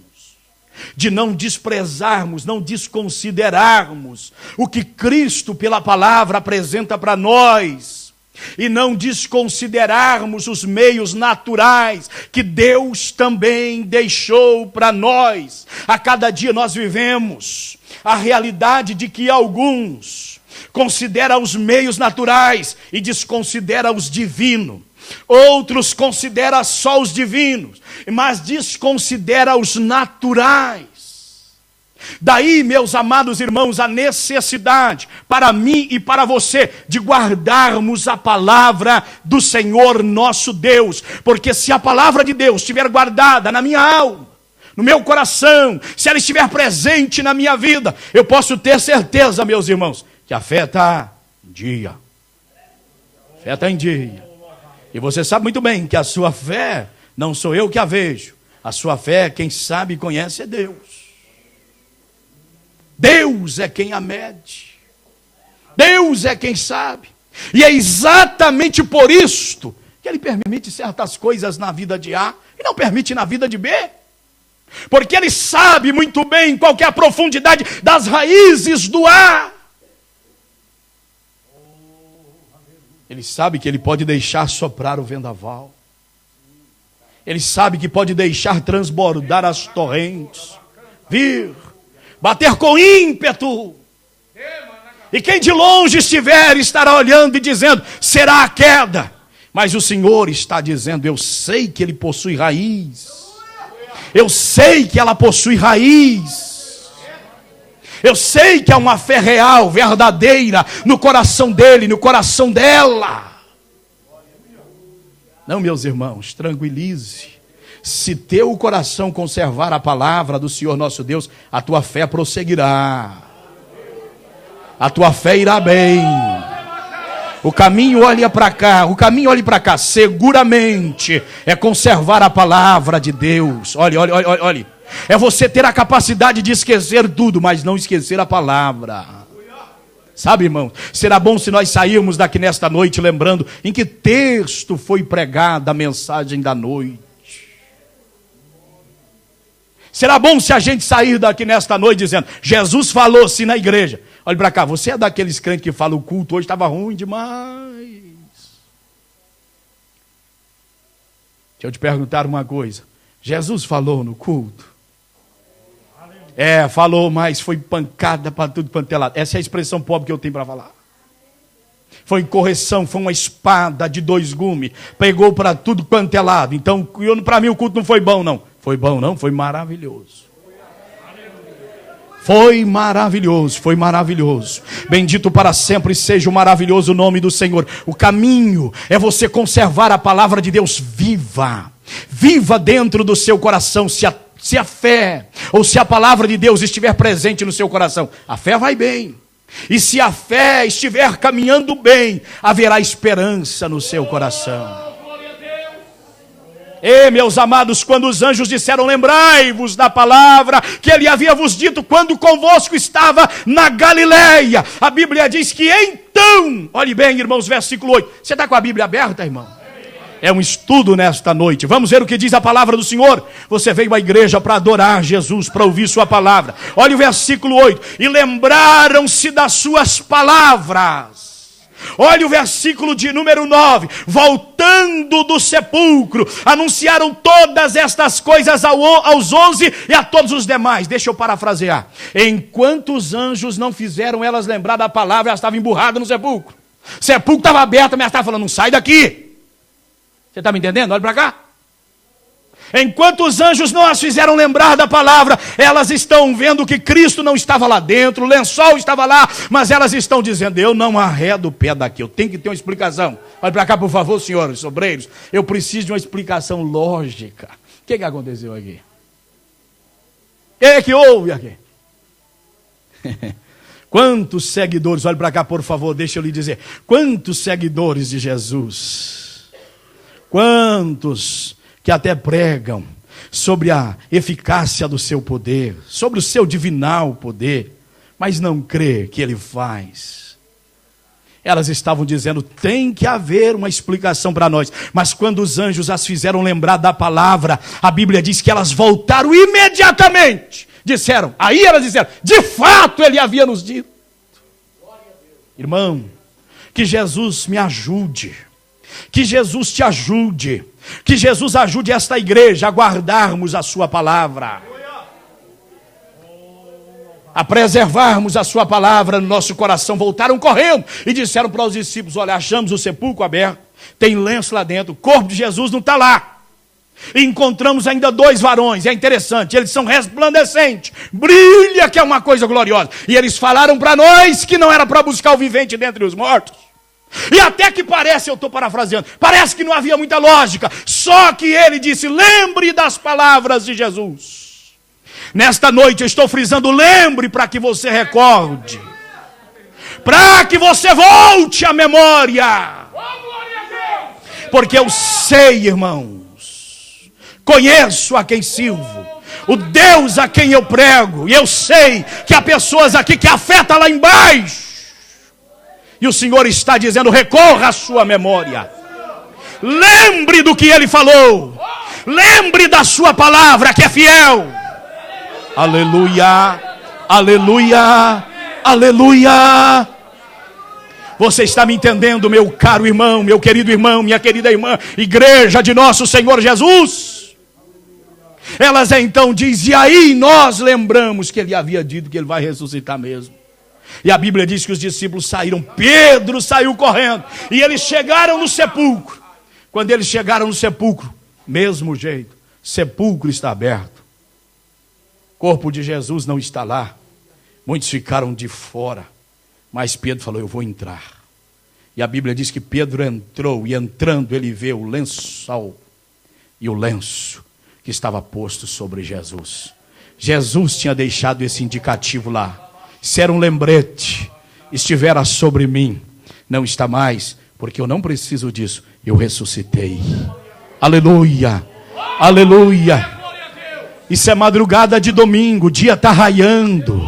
de não desprezarmos, não desconsiderarmos o que Cristo pela palavra apresenta para nós, e não desconsiderarmos os meios naturais que Deus também deixou para nós. A cada dia nós vivemos a realidade de que alguns consideram os meios naturais e desconsideram os divinos. Outros consideram só os divinos, mas desconsideram os naturais. Daí, meus amados irmãos, a necessidade para mim e para você de guardarmos a palavra do Senhor nosso Deus. Porque se a palavra de Deus estiver guardada na minha alma, no meu coração, se ela estiver presente na minha vida, eu posso ter certeza, meus irmãos, que a fé está em dia. A fé está em dia. E você sabe muito bem que a sua fé, não sou eu que a vejo. A sua fé, quem sabe e conhece é Deus. Deus é quem a mede. Deus é quem sabe. E é exatamente por isto que Ele permite certas coisas na vida de A e não permite na vida de B. Porque Ele sabe muito bem qual que é a profundidade das raízes do A. Ele sabe que Ele pode deixar soprar o vendaval. Ele sabe que pode deixar transbordar as torrentes, vir, bater com ímpeto. E quem de longe estiver estará olhando e dizendo, será a queda. Mas o Senhor está dizendo, eu sei que Ele possui raiz. Eu sei que ela possui raiz. Eu sei que há uma fé real, verdadeira, no coração dele, no coração dela. Não, meus irmãos, tranquilize. Se teu coração conservar a palavra do Senhor nosso Deus, a tua fé prosseguirá. A tua fé irá bem. O caminho olha para cá, seguramente é conservar a palavra de Deus. Olhe. É você ter a capacidade de esquecer tudo, mas não esquecer a palavra. Sabe, irmão, será bom se nós sairmos daqui nesta noite lembrando em que texto foi pregada a mensagem da noite. Será bom se a gente sair daqui nesta noite dizendo, Jesus falou-se na igreja. Olha para cá, você é daqueles crentes que falam, o culto hoje estava ruim demais. Deixa eu te perguntar uma coisa. Jesus falou no culto? Falou, mas foi pancada para tudo quanto é lado. Essa é a expressão pobre que eu tenho para falar. Foi correção, foi uma espada de 2 gumes. Pegou para tudo quanto é lado. Então, para mim o culto não foi bom, não. Foi bom, não? Foi maravilhoso. Foi maravilhoso. Bendito para sempre seja o maravilhoso nome do Senhor. O caminho é você conservar a palavra de Deus viva. Viva dentro do seu coração. Se a fé ou se a palavra de Deus estiver presente no seu coração, a fé vai bem. E se a fé estiver caminhando bem, haverá esperança no seu coração. E meus amados, quando os anjos disseram, lembrai-vos da palavra que Ele havia vos dito quando convosco estava na Galileia. A Bíblia diz que então, olhe bem, irmãos, versículo 8. Você está com a Bíblia aberta, irmão? É um estudo nesta noite. Vamos ver o que diz a palavra do Senhor. Você veio à igreja para adorar Jesus, para ouvir sua palavra. Olha o versículo 8. E lembraram-se das suas palavras. Olha o versículo de número 9. Voltando do sepulcro, anunciaram todas estas coisas aos 11 e a todos os demais. Deixa eu parafrasear. Enquanto os anjos não fizeram elas lembrar da palavra, elas estavam emburradas no sepulcro. O sepulcro estava aberto, mas elas estavam falando, não sai daqui. Você está me entendendo? Olha para cá. Enquanto os anjos não as fizeram lembrar da palavra, elas estão vendo que Cristo não estava lá dentro, o lençol estava lá, mas elas estão dizendo, eu não arredo o pé daqui, eu tenho que ter uma explicação. Olha para cá, por favor, senhores, obreiros, eu preciso de uma explicação lógica. O que aconteceu aqui? O que houve aqui? Quantos seguidores, olha para cá, por favor, deixa eu lhe dizer, quantos seguidores de Jesus, quantos que até pregam sobre a eficácia do seu poder, sobre o seu divinal poder, mas não crê que Ele faz. Elas estavam dizendo, tem que haver uma explicação para nós. Mas quando os anjos as fizeram lembrar da palavra, a Bíblia diz que elas voltaram imediatamente. Aí elas disseram, de fato Ele havia nos dito. Irmão, que Jesus me ajude. Que Jesus te ajude, que Jesus ajude esta igreja a guardarmos a sua palavra, a preservarmos a sua palavra no nosso coração. Voltaram correndo e disseram para os discípulos, olha, achamos o sepulcro aberto, tem lenço lá dentro, o corpo de Jesus não está lá. E encontramos ainda 2 varões, é interessante, eles são resplandecentes, brilha que é uma coisa gloriosa. E eles falaram para nós que não era para buscar o vivente dentre os mortos. E até que parece, eu estou parafraseando, parece que não havia muita lógica. Só que ele disse, lembre das palavras de Jesus. Nesta noite eu estou frisando, lembre para que você recorde. Para que você volte à memória. Porque eu sei, irmãos, conheço a quem sirvo, o Deus a quem eu prego. E eu sei que há pessoas aqui que a fé está lá embaixo. E o Senhor está dizendo, recorra à sua memória. Lembre do que ele falou. Lembre da sua palavra que é fiel. Aleluia, aleluia, aleluia. Você está me entendendo, meu caro irmão, meu querido irmão, minha querida irmã, igreja de nosso Senhor Jesus? Elas então dizem, e aí nós lembramos que ele havia dito que ele vai ressuscitar mesmo. E a Bíblia diz que os discípulos saíram, Pedro saiu correndo, e eles chegaram no sepulcro. Quando eles chegaram no sepulcro, mesmo jeito, sepulcro está aberto. O corpo de Jesus não está lá. Muitos ficaram de fora. Mas Pedro falou, eu vou entrar. E a Bíblia diz que Pedro entrou, e entrando ele vê o lençol e o lenço que estava posto sobre Jesus. Jesus tinha deixado esse indicativo lá. Se era um lembrete, estivera sobre mim, não está mais, porque eu não preciso disso, eu ressuscitei. Aleluia, aleluia. Isso é madrugada de domingo, o dia está raiando.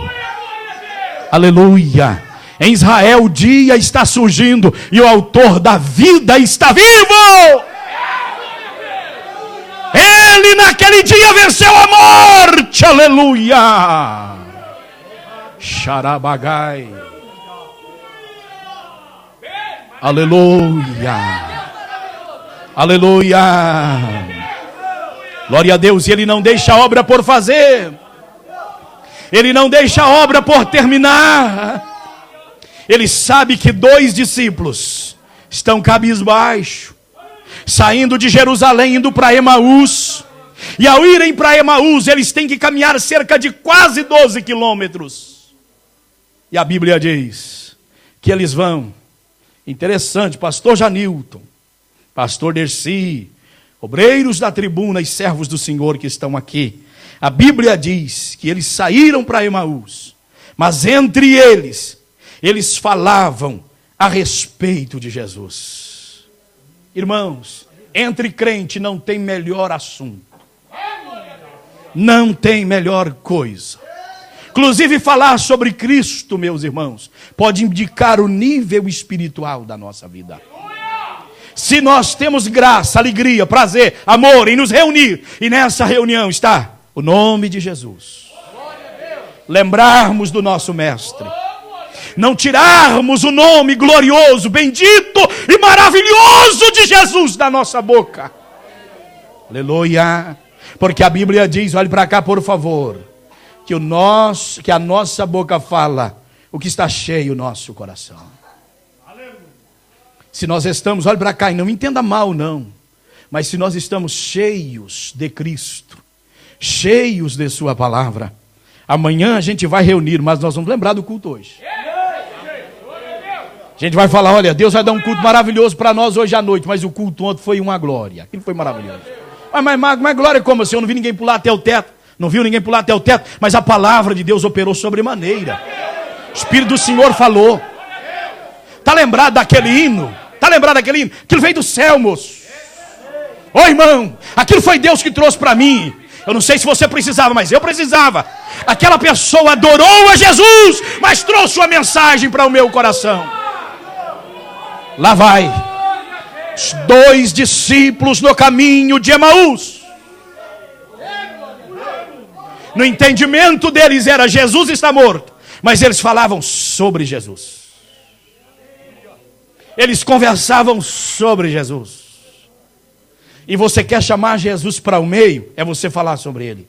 Aleluia. Em Israel o dia está surgindo e o autor da vida está vivo. Ele naquele dia venceu a morte. Aleluia. Xarabagai. Aleluia. Aleluia. Glória a Deus. E ele não deixa a obra por fazer. Ele não deixa a obra por terminar. Ele sabe que 2 discípulos estão cabisbaixo, saindo de Jerusalém, indo para Emaús. E ao irem para Emaús, eles têm que caminhar cerca de quase 12 quilômetros. E a Bíblia diz que eles vão. Interessante, pastor Janilton, pastor Dercy, obreiros da tribuna e servos do Senhor que estão aqui. A Bíblia diz que eles saíram para Emaús, mas entre eles falavam a respeito de Jesus. Irmãos, entre crente não tem melhor assunto. Não tem melhor coisa. Inclusive falar sobre Cristo, meus irmãos, pode indicar o nível espiritual da nossa vida. Se nós temos graça, alegria, prazer, amor em nos reunir, e nessa reunião está o nome de Jesus, lembrarmos do nosso mestre, não tirarmos o nome glorioso, bendito e maravilhoso de Jesus da nossa boca. Aleluia. Porque a Bíblia diz, olhe para cá por favor, que a nossa boca fala o que está cheio o nosso coração. Se nós estamos, olhe para cá e não me entenda mal não, mas se nós estamos cheios de Cristo, cheios de sua palavra, amanhã a gente vai reunir, mas nós vamos lembrar do culto hoje. A gente vai falar, olha, Deus vai dar um culto maravilhoso para nós hoje à noite, mas o culto ontem foi uma glória. Aquilo foi maravilhoso. Mas glória como assim? Eu não vi ninguém pular até o teto. Não viu ninguém pular até o teto, mas a palavra de Deus operou sobremaneira. O Espírito do Senhor falou. Está lembrado daquele hino? Está lembrado daquele hino? Aquilo veio do céu, moço. Ô irmão, aquilo foi Deus que trouxe para mim. Eu não sei se você precisava, mas eu precisava. Aquela pessoa adorou a Jesus, mas trouxe uma mensagem para o meu coração. Lá vai os 2 discípulos no caminho de Emaús. No entendimento deles era Jesus está morto, mas eles falavam sobre Jesus. Eles conversavam sobre Jesus. E você quer chamar Jesus para o meio, é você falar sobre ele.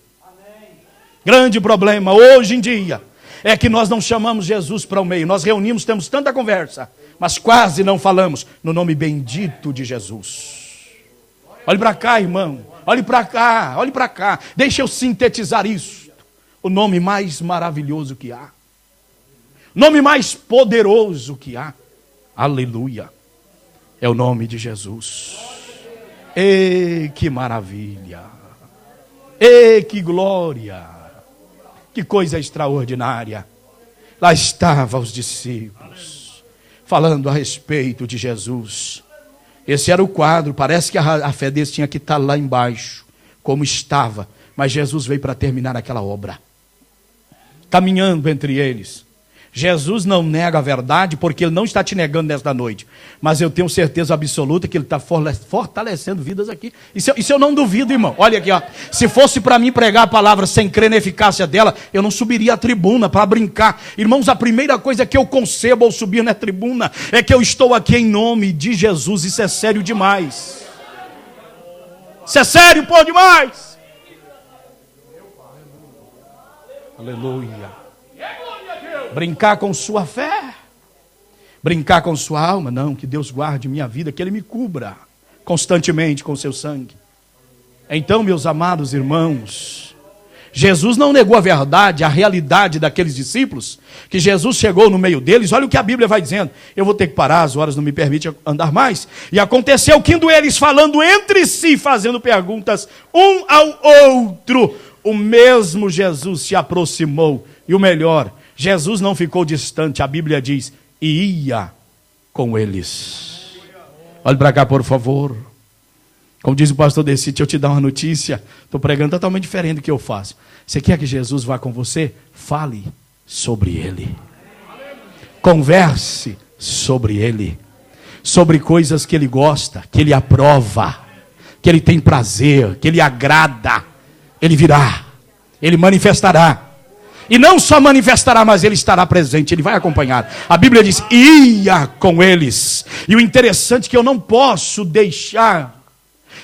Grande problema hoje em dia é que nós não chamamos Jesus para o meio. Nós reunimos, temos tanta conversa, mas quase não falamos no nome bendito de Jesus. Olhe para cá, irmão. Olhe para cá, olhe para cá. Deixa eu sintetizar isso. O nome mais maravilhoso que há. O nome mais poderoso que há. Aleluia. É o nome de Jesus. Ei, que maravilha. Ei, que glória. Que coisa extraordinária. Lá estavam os discípulos falando a respeito de Jesus. Esse era o quadro. Parece que a fé deles tinha que estar lá embaixo, como estava. Mas Jesus veio para terminar aquela obra. Caminhando entre eles. Jesus não nega a verdade porque Ele não está te negando nesta noite. Mas eu tenho certeza absoluta que Ele está fortalecendo vidas aqui. Isso eu não duvido, irmão. Olha aqui, ó. Se fosse para mim pregar a palavra sem crer na eficácia dela, eu não subiria à tribuna para brincar. Irmãos, a primeira coisa que eu concebo ao subir na tribuna é que eu estou aqui em nome de Jesus. Isso é sério demais. Isso é sério, pô, demais. Aleluia. Brincar com sua fé, brincar com sua alma, não, que Deus guarde minha vida, que Ele me cubra constantemente com seu sangue. Então, meus amados irmãos, Jesus não negou a verdade, a realidade daqueles discípulos, que Jesus chegou no meio deles. Olha o que a Bíblia vai dizendo. Eu vou ter que parar, as horas não me permitem andar mais. E aconteceu que indo eles falando entre si, fazendo perguntas um ao outro, o mesmo Jesus se aproximou. E o melhor, Jesus não ficou distante, a Bíblia diz, e ia com eles. Olhe para cá, por favor. Como diz o pastor Deci, deixa eu te dar uma notícia. Estou pregando totalmente diferente do que eu faço. Você quer que Jesus vá com você? Fale sobre Ele. Converse sobre Ele. Sobre coisas que Ele gosta, que Ele aprova, que Ele tem prazer, que Ele agrada. Ele virá, Ele manifestará. E não só manifestará, mas Ele estará presente, Ele vai acompanhar. A Bíblia diz, ia com eles. E o interessante é que eu não posso deixar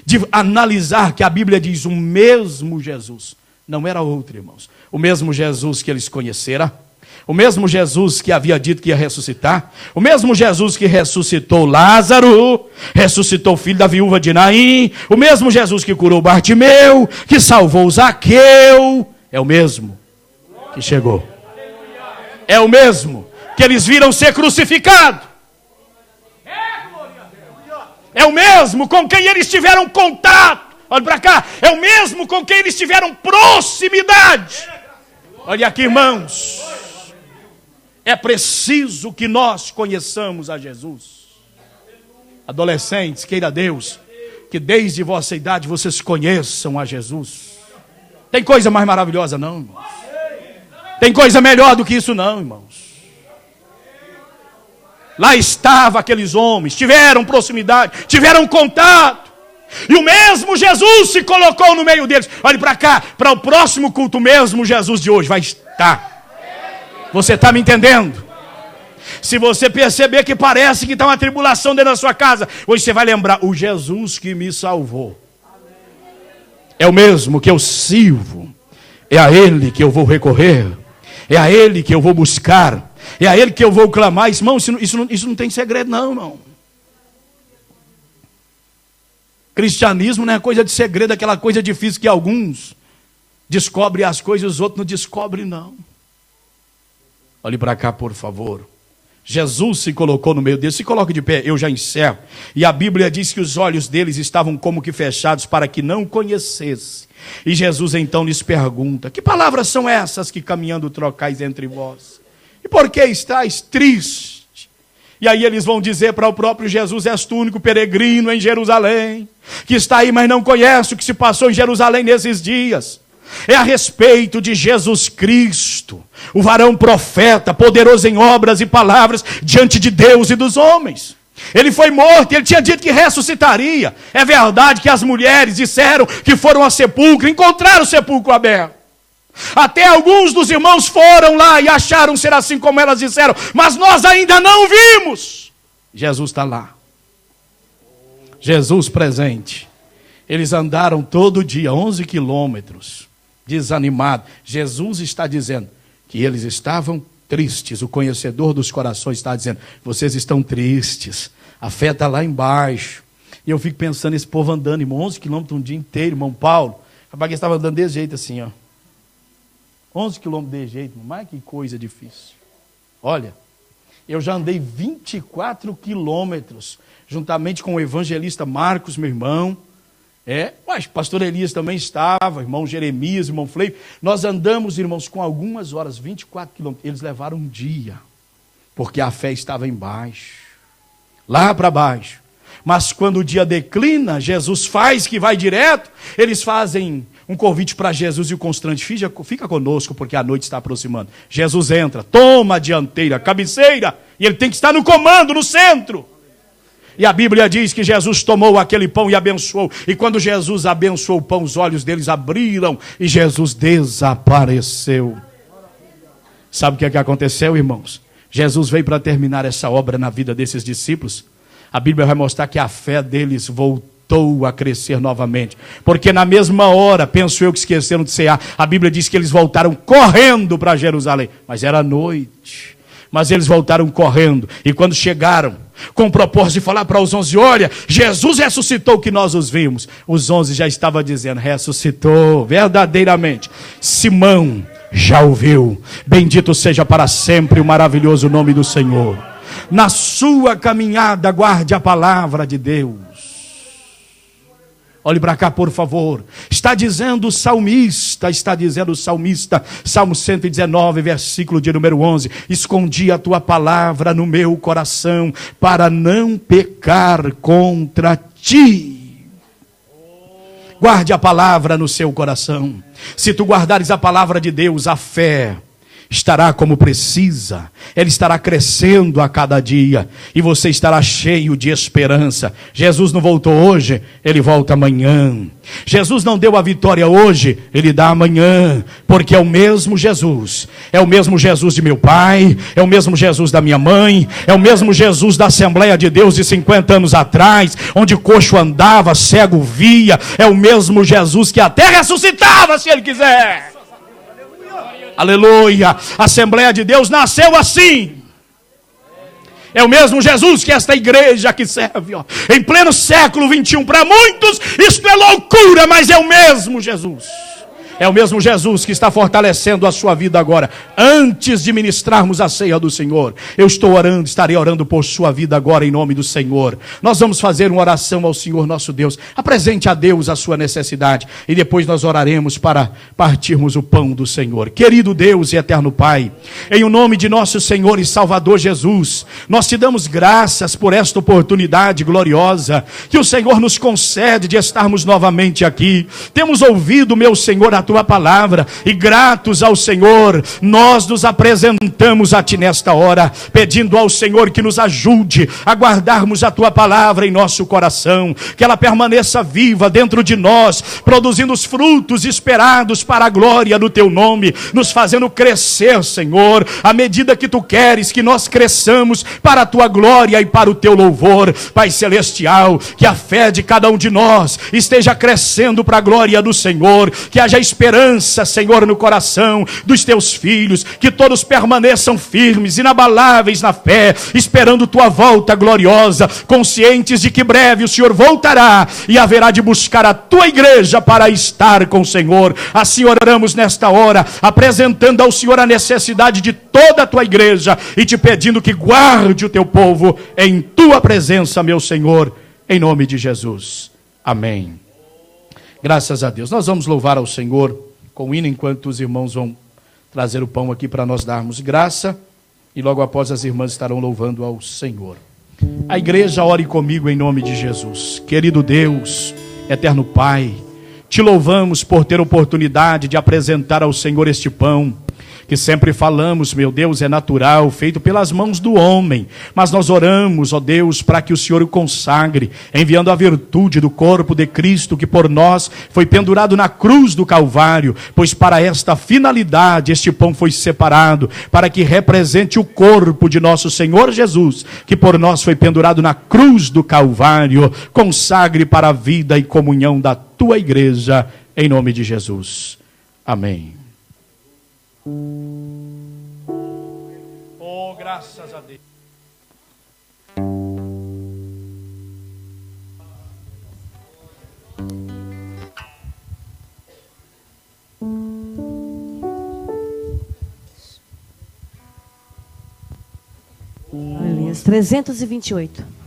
de analisar que a Bíblia diz, o mesmo Jesus. Não era outro, irmãos. O mesmo Jesus que eles conheceram. O mesmo Jesus que havia dito que ia ressuscitar. O mesmo Jesus que ressuscitou Lázaro. Ressuscitou o filho da viúva de Naim. O mesmo Jesus que curou Bartimeu. Que salvou Zaqueu. É o mesmo que chegou. É o mesmo que eles viram ser crucificado. É o mesmo com quem eles tiveram contato. Olha para cá. É o mesmo com quem eles tiveram proximidade. Olha aqui, irmãos. É preciso que nós conheçamos a Jesus. Adolescentes, queira Deus que desde vossa idade vocês conheçam a Jesus. Tem coisa mais maravilhosa não, irmãos? Tem coisa melhor do que isso não, irmãos? Lá estavam aqueles homens, tiveram proximidade, tiveram contato. E o mesmo Jesus se colocou no meio deles. Olhe para cá, para o próximo culto, o mesmo Jesus de hoje vai estar. Você está me entendendo? Se você perceber que parece que está uma tribulação dentro da sua casa, hoje você vai lembrar, o Jesus que me salvou é o mesmo que eu sirvo. É a Ele que eu vou recorrer. É a Ele que eu vou buscar. É a Ele que eu vou clamar. Irmão, isso não tem segredo não, irmão. Cristianismo não é coisa de segredo, aquela coisa difícil que alguns descobrem as coisas e os outros não descobrem não. Olhe para cá, por favor. Jesus se colocou no meio deles. Se coloque de pé, eu já encerro. E a Bíblia diz que os olhos deles estavam como que fechados para que não conhecesse. E Jesus então lhes pergunta, que palavras são essas que caminhando trocais entre vós? E por que estáis triste? E aí eles vão dizer para o próprio Jesus, és tu único peregrino em Jerusalém, que está aí, mas não conhece o que se passou em Jerusalém nesses dias. É a respeito de Jesus Cristo, o varão profeta, poderoso em obras e palavras diante de Deus e dos homens. Ele foi morto, ele tinha dito que ressuscitaria. É verdade que as mulheres disseram que foram ao sepulcro, encontraram o sepulcro aberto. Até alguns dos irmãos foram lá e acharam ser assim como elas disseram, mas nós ainda não vimos. Jesus está lá. Jesus presente. Eles andaram todo dia, 11 quilômetros, desanimados. Jesus está dizendo que eles estavam tristes. O conhecedor dos corações está dizendo, vocês estão tristes. A fé está lá embaixo. E eu fico pensando, esse povo andando, irmão, 11 quilômetros um dia inteiro, irmão Paulo. Rapaz, que estava andando desse jeito assim, ó. 11 quilômetros desse jeito, mas que coisa difícil. Olha, eu já andei 24 quilômetros, juntamente com o evangelista Marcos, meu irmão. Mas pastor Elias também estava, irmão Jeremias, irmão Flávio. Nós andamos, irmãos, com algumas horas, 24 quilômetros. Eles levaram um dia, porque a fé estava embaixo, lá para baixo. Mas quando o dia declina, Jesus faz que vai direto, eles fazem Um convite para Jesus e o constante: fica conosco, porque a noite está aproximando. Jesus entra, toma a dianteira, a cabeceira, e ele tem que estar no comando, no centro. E a Bíblia diz que Jesus tomou aquele pão e abençoou. E quando Jesus abençoou o pão, os olhos deles abriram e Jesus desapareceu. Sabe o que é que aconteceu, irmãos? Jesus veio para terminar essa obra na vida desses discípulos. A Bíblia vai mostrar que a fé deles voltou a crescer novamente. Porque na mesma hora, penso eu, que esqueceram de cear. A Bíblia diz que eles voltaram correndo para Jerusalém. Mas era noite. Mas eles voltaram correndo. E quando chegaram, com o propósito de falar para os 11, olha, Jesus ressuscitou que nós os vimos. Os 11 já estavam dizendo: ressuscitou, verdadeiramente. Simão já ouviu. Bendito seja para sempre o maravilhoso nome do Senhor. Na sua caminhada, guarde a palavra de Deus. Olhe para cá, por favor. Está dizendo o salmista, Salmo 119, versículo de número 11. Escondi a tua palavra no meu coração, para não pecar contra ti. Guarde a palavra no seu coração. Se tu guardares a palavra de Deus, a fé estará como precisa, ela estará crescendo a cada dia, e você estará cheio de esperança. Jesus não voltou hoje, ele volta amanhã. Jesus não deu a vitória hoje, ele dá amanhã, porque é o mesmo Jesus. É o mesmo Jesus de meu pai, é o mesmo Jesus da minha mãe, é o mesmo Jesus da Assembleia de Deus de 50 anos atrás, onde coxo andava, cego via. É o mesmo Jesus que até ressuscitava se ele quiser. Aleluia. A Assembleia de Deus nasceu assim. É o mesmo Jesus que esta igreja aqui serve, ó. Em pleno século 21. Para muitos isto é loucura, mas é o mesmo Jesus. É o mesmo Jesus que está fortalecendo a sua vida agora. Antes de ministrarmos a ceia do Senhor, eu estou orando, estarei orando por sua vida agora em nome do Senhor. Nós vamos fazer uma oração ao Senhor nosso Deus. Apresente a Deus a sua necessidade e depois nós oraremos para partirmos o pão do Senhor. Querido Deus e eterno Pai, em o nome de nosso Senhor e Salvador Jesus, nós te damos graças por esta oportunidade gloriosa que o Senhor nos concede de estarmos novamente aqui. Temos ouvido, meu Senhor, a tua palavra, e gratos ao Senhor, nós nos apresentamos a ti nesta hora, pedindo ao Senhor que nos ajude a guardarmos a tua palavra em nosso coração, que ela permaneça viva dentro de nós, produzindo os frutos esperados para a glória do teu nome, nos fazendo crescer, Senhor, à medida que tu queres que nós cresçamos para a tua glória e para o teu louvor. Pai celestial, que a fé de cada um de nós esteja crescendo para a glória do Senhor, que haja esperança, Senhor, no coração dos teus filhos, que todos permaneçam firmes, inabaláveis na fé, esperando tua volta gloriosa, conscientes de que breve o Senhor voltará e haverá de buscar a tua igreja para estar com o Senhor. Assim oramos nesta hora, apresentando ao Senhor a necessidade de toda a tua igreja e te pedindo que guarde o teu povo em tua presença, meu Senhor, em nome de Jesus. Amém. Graças a Deus. Nós vamos louvar ao Senhor com o hino enquanto os irmãos vão trazer o pão aqui para nós darmos graça. E logo após as irmãs estarão louvando ao Senhor. A igreja ore comigo em nome de Jesus. Querido Deus, eterno Pai, te louvamos por ter oportunidade de apresentar ao Senhor este pão, que sempre falamos, meu Deus, é natural, feito pelas mãos do homem, mas nós oramos, ó Deus, para que o Senhor o consagre, enviando a virtude do corpo de Cristo, que por nós foi pendurado na cruz do Calvário, pois para esta finalidade este pão foi separado, para que represente o corpo de nosso Senhor Jesus, que por nós foi pendurado na cruz do Calvário. Consagre para a vida e comunhão da tua igreja, em nome de Jesus. Amém. Oh, graças a Deus. Aleluia. 328.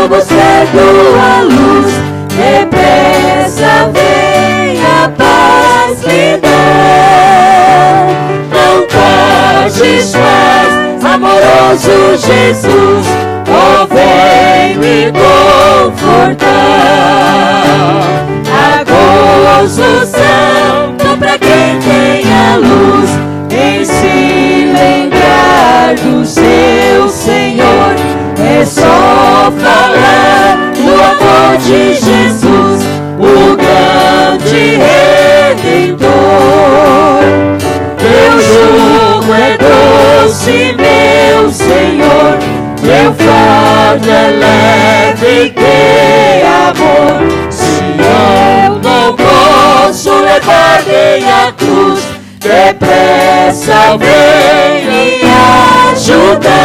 estou buscando a luz, depressa vem a paz me dar. Não tardes mais, amoroso Jesus, oh vem me confortar. A gozo santo pra quem tem a luz, em se lembrar do seu Senhor. É só falar do amor de Jesus, o grande Redentor. Teu jugo é doce, meu Senhor, teu fardo é leve, que amor. Se eu não posso levar nem a cruz, depressa vem me ajudar.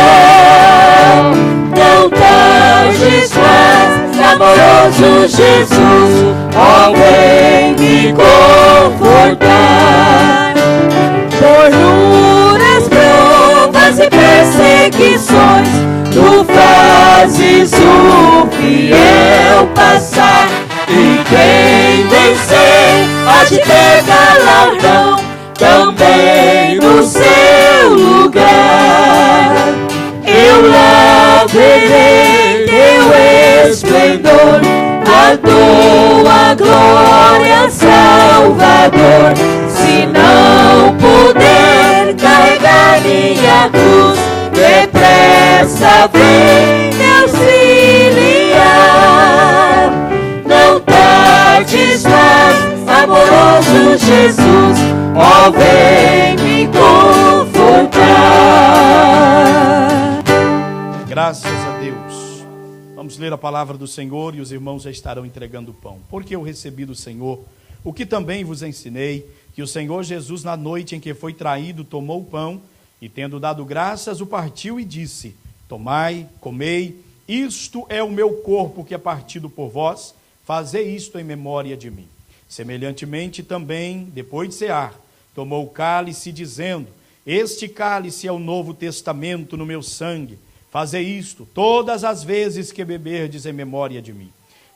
Não tardes mais, amoroso Jesus, ó vem me confortar. Por duras provas e perseguições, tu fazes o fiel passar. E quem vencer há de ter galardão também no seu lugar. Eu lá verei teu esplendor, a tua glória, Salvador. Se não puder carregar minha cruz, depressa vem me auxiliar. Não tardes mais, amoroso Jesus, ó vem me confortar. Graças a Deus. Vamos ler a palavra do Senhor e os irmãos já estarão entregando o pão. Porque eu recebi do Senhor o que também vos ensinei, que o Senhor Jesus, na noite em que foi traído, tomou o pão e, tendo dado graças, o partiu e disse: tomai, comei, isto é o meu corpo que é partido por vós, fazei isto em memória de mim. Semelhantemente também, depois de cear, tomou o cálice, dizendo: este cálice é o novo testamento no meu sangue. Fazei isto todas as vezes que beberdes em memória de mim.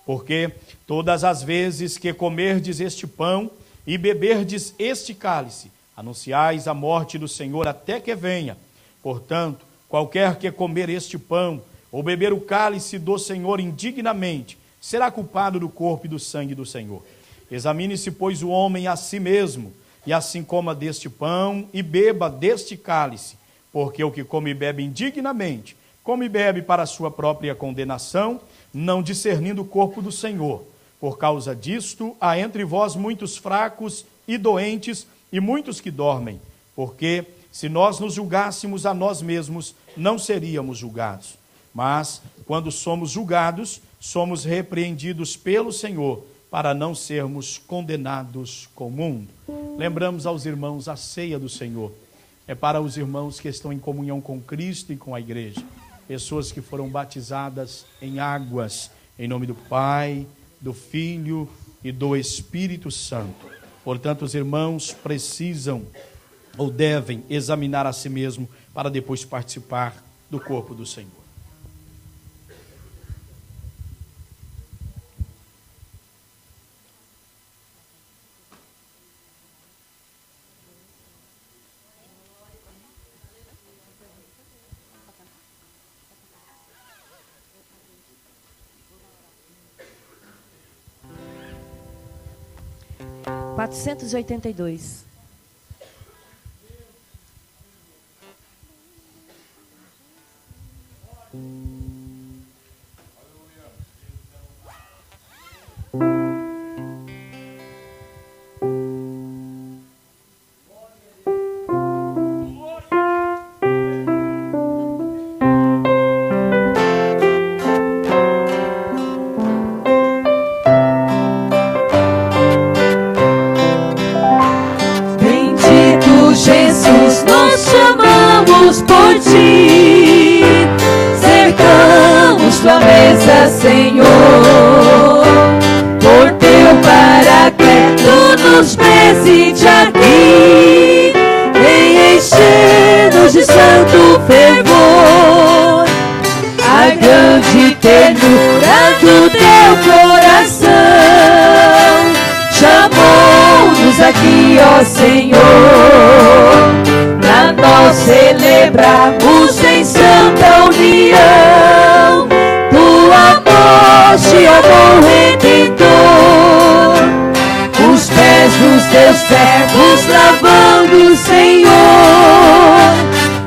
Porque todas as vezes que comerdes este pão e beberdes este cálice, anunciais a morte do Senhor até que venha. Portanto, qualquer que comer este pão ou beber o cálice do Senhor indignamente, será culpado do corpo e do sangue do Senhor. Examine-se, pois, o homem a si mesmo, e assim coma deste pão e beba deste cálice, porque o que come e bebe indignamente, come e bebe para a sua própria condenação, não discernindo o corpo do Senhor. Por causa disto, há entre vós muitos fracos e doentes, e muitos que dormem, porque se nós nos julgássemos a nós mesmos, não seríamos julgados. Mas, quando somos julgados, somos repreendidos pelo Senhor, para não sermos condenados com o mundo. Lembramos aos irmãos a ceia do Senhor. É para os irmãos que estão em comunhão com Cristo e com a igreja. Pessoas que foram batizadas em águas, em nome do Pai, do Filho e do Espírito Santo. Portanto, os irmãos precisam ou devem examinar a si mesmo para depois participar do corpo do Senhor. (482) por ti, cercamos tua mesa, Senhor, por teu paracleto nos preside aqui, vem encher-nos de santo fervor, a grande e ternura do teu coração. Chamou-nos aqui, ó Senhor, pra nós celebrarmos em santa união tua morte, ó bom Redentor. Os pés dos teus servos lavando, Senhor,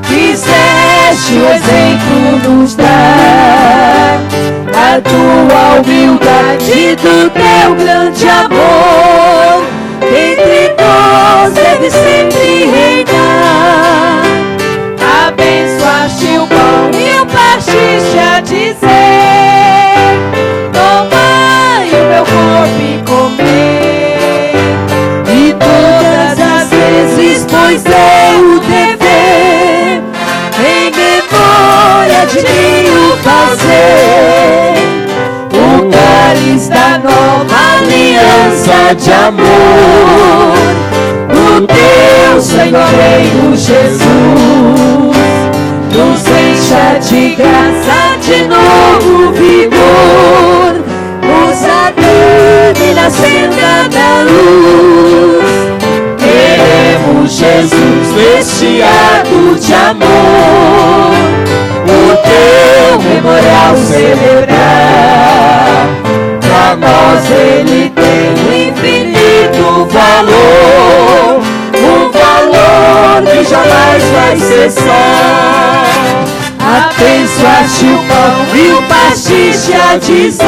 quiseste o exemplo nos dar, a tua humildade do teu grande amor, entre nós deve sempre reinar. Abençoaste o pão e o partiste a dizer: tomai o meu corpo e comei. E todas as vezes, pois é o dever, em memória de mim o fazer. O cálice da nova aliança de amor, o teu sangue, ó Rei Jesus, nos encha de graça, de novo vigor, nos anime na senda da luz. Queremos, Jesus, neste ato de amor, o teu memorial celebrar. Pra nós ele tem infinito valor, um valor que jamais vai cessar. Abençoaste o pão e o partiste a dizer: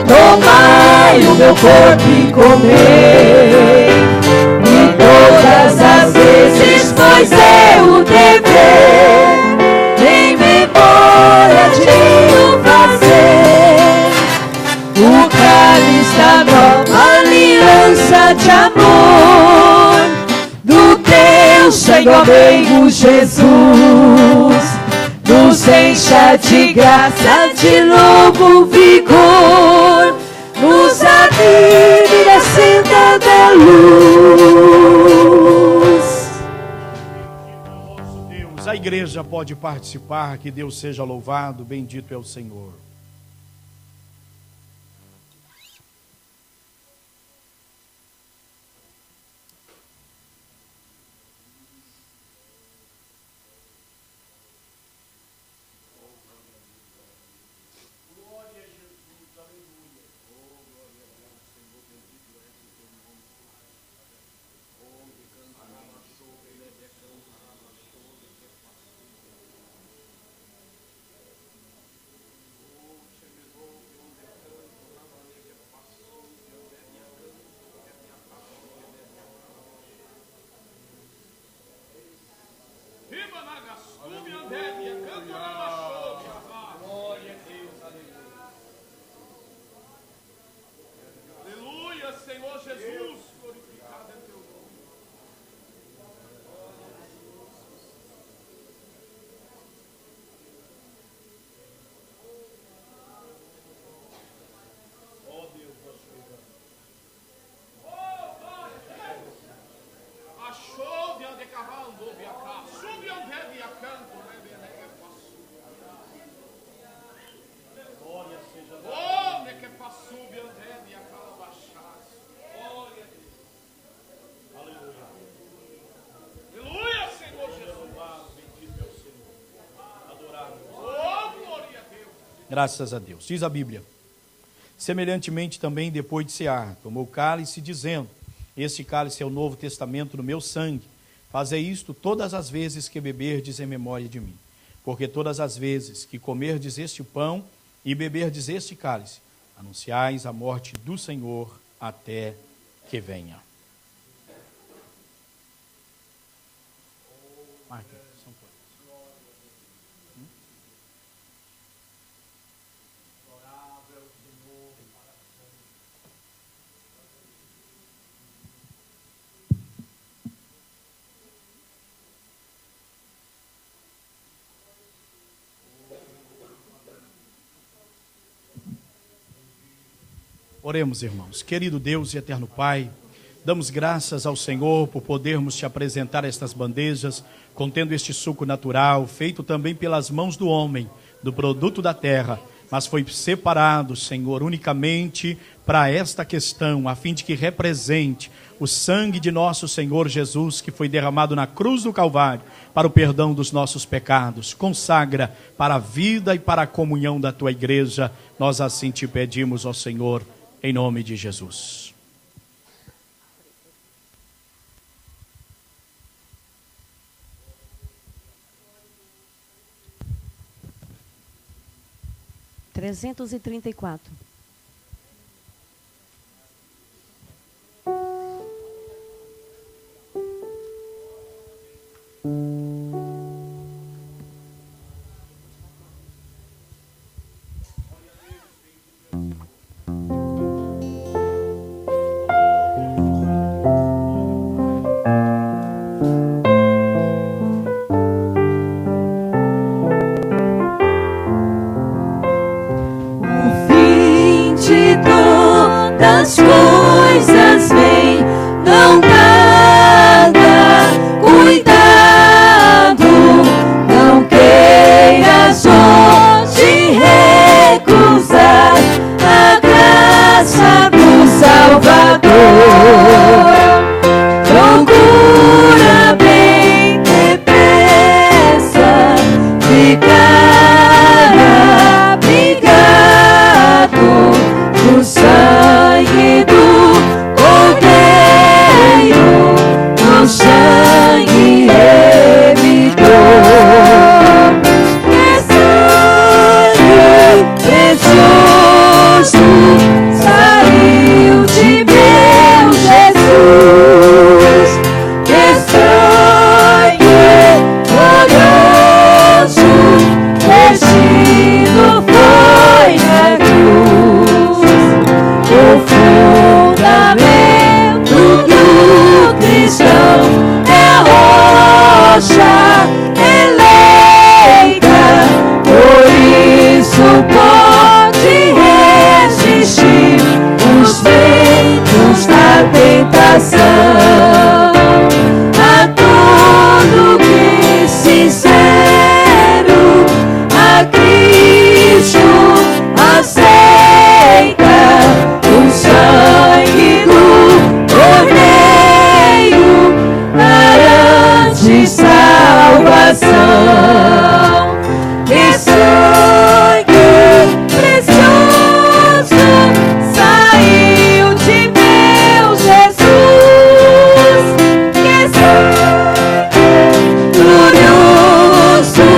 tomai o meu corpo e comei. E todas as vezes, pois é o dever, em memória de o fazer. O cálice da nova aliança de amor, do teu sangue, ó Rei Jesus, nos encha de graça, de novo vigor, nos anime na senda da luz. Deus, a igreja pode participar, que Deus seja louvado, bendito é o Senhor. Graças a Deus. Diz a Bíblia: semelhantemente também, depois de cear, tomou o cálice, dizendo: este cálice é o novo testamento no meu sangue. Fazei isto todas as vezes que beberdes em memória de mim. Porque todas as vezes que comerdes este pão e beberdes este cálice, anunciais a morte do Senhor até que venha. Marca. Oremos, irmãos. Querido Deus e eterno Pai, damos graças ao Senhor por podermos te apresentar estas bandejas, contendo este suco natural, feito também pelas mãos do homem, do produto da terra, mas foi separado, Senhor, unicamente para esta questão, a fim de que represente o sangue de nosso Senhor Jesus, que foi derramado na cruz do Calvário, para o perdão dos nossos pecados. Consagra para a vida e para a comunhão da tua igreja. Nós assim te pedimos, ó Senhor, em nome de Jesus. Trezentos e 34. Das coisas vem, não nada, cuidado, não queiras hoje recusar a graça do Salvador. Procura bem depressa ficar abrigado no sangue do Cordeiro, no sangue remidor. Que sangue precioso saiu de meu Jesus. Que sangue glorioso vestido foi na cruz. O fundamento do cristão é a rocha eleita, por isso pode resistir os ventos da tentação. A todo que sincero a Cristo aceita o sangue do Cordeiro, garante salvação. Que sangue precioso saiu de meu Jesus. Que sangue glorioso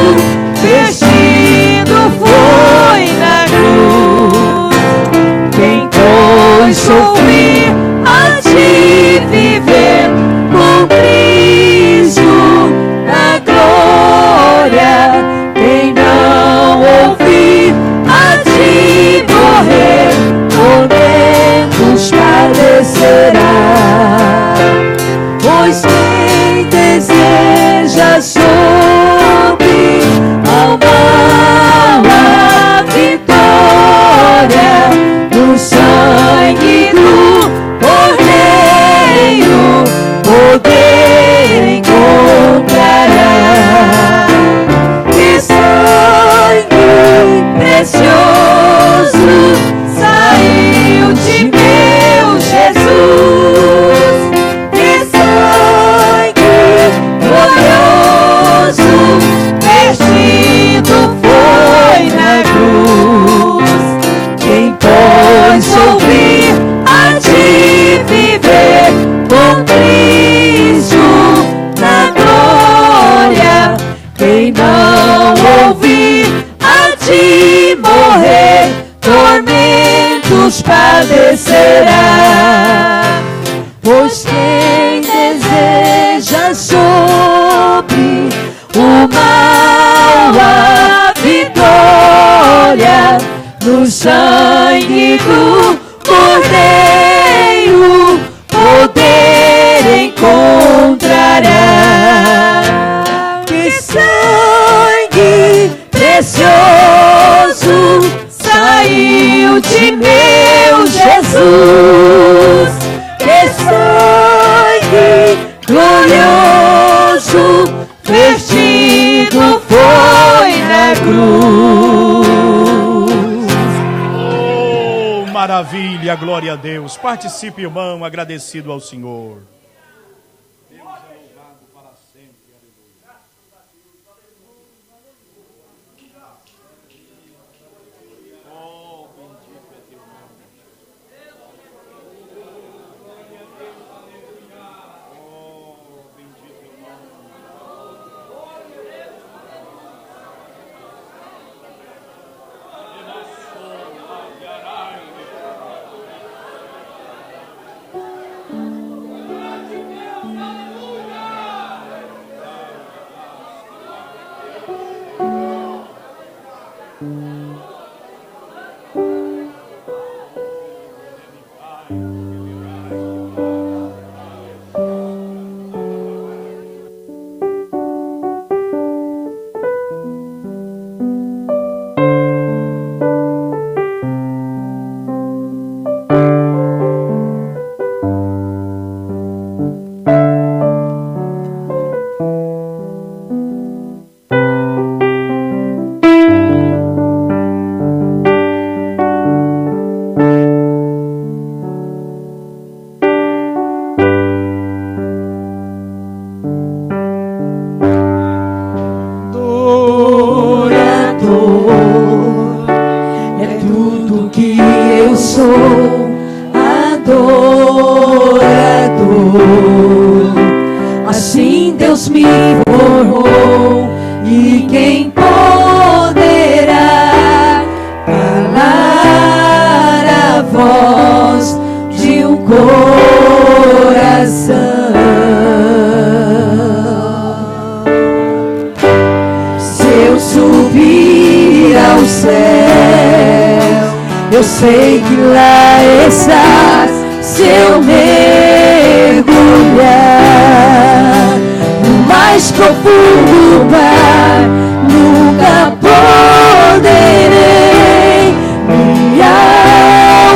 vestido foi na cruz. Quem pois sofrer há de viver com Cristo na glória. Quem não ouvir há de morrer, tormentos padecerá. Pois quem deseja sobre ao mal a vitória, no sangue do Cordeiro poder encontrará. Que sangue precioso saiu de meu Jesus. Que sangue glorioso vestido foi na cruz. Quem pois ouvir há de viver com Cristo na glória. Quem não ouvir há de morrer, tormentos padecerá. Pois quem deseja sobre o mal a vitória, no sangue do Cordeiro poder encontrará. Que sangue precioso saiu de meu Jesus. Que sangue glorioso vestido foi na cruz. Maravilha, glória a Deus. Participe, irmão, agradecido ao Senhor. Deus é louvado para sempre. Aleluia. Oh, bendito é teu nome. Oh, bendito é o nome. Sei que lá estás, se eu mergulhar no mais profundo mar, nunca poderei me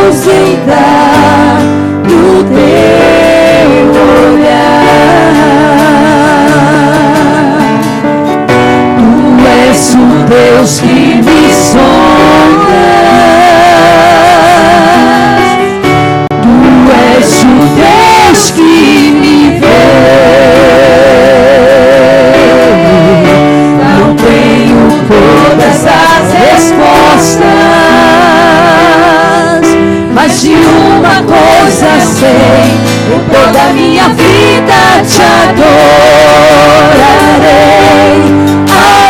ausentar do teu olhar. Tu és o Deus que me sonda. Que me vê, não tenho todas as respostas, mas de uma coisa sei, por toda a minha vida te adorarei.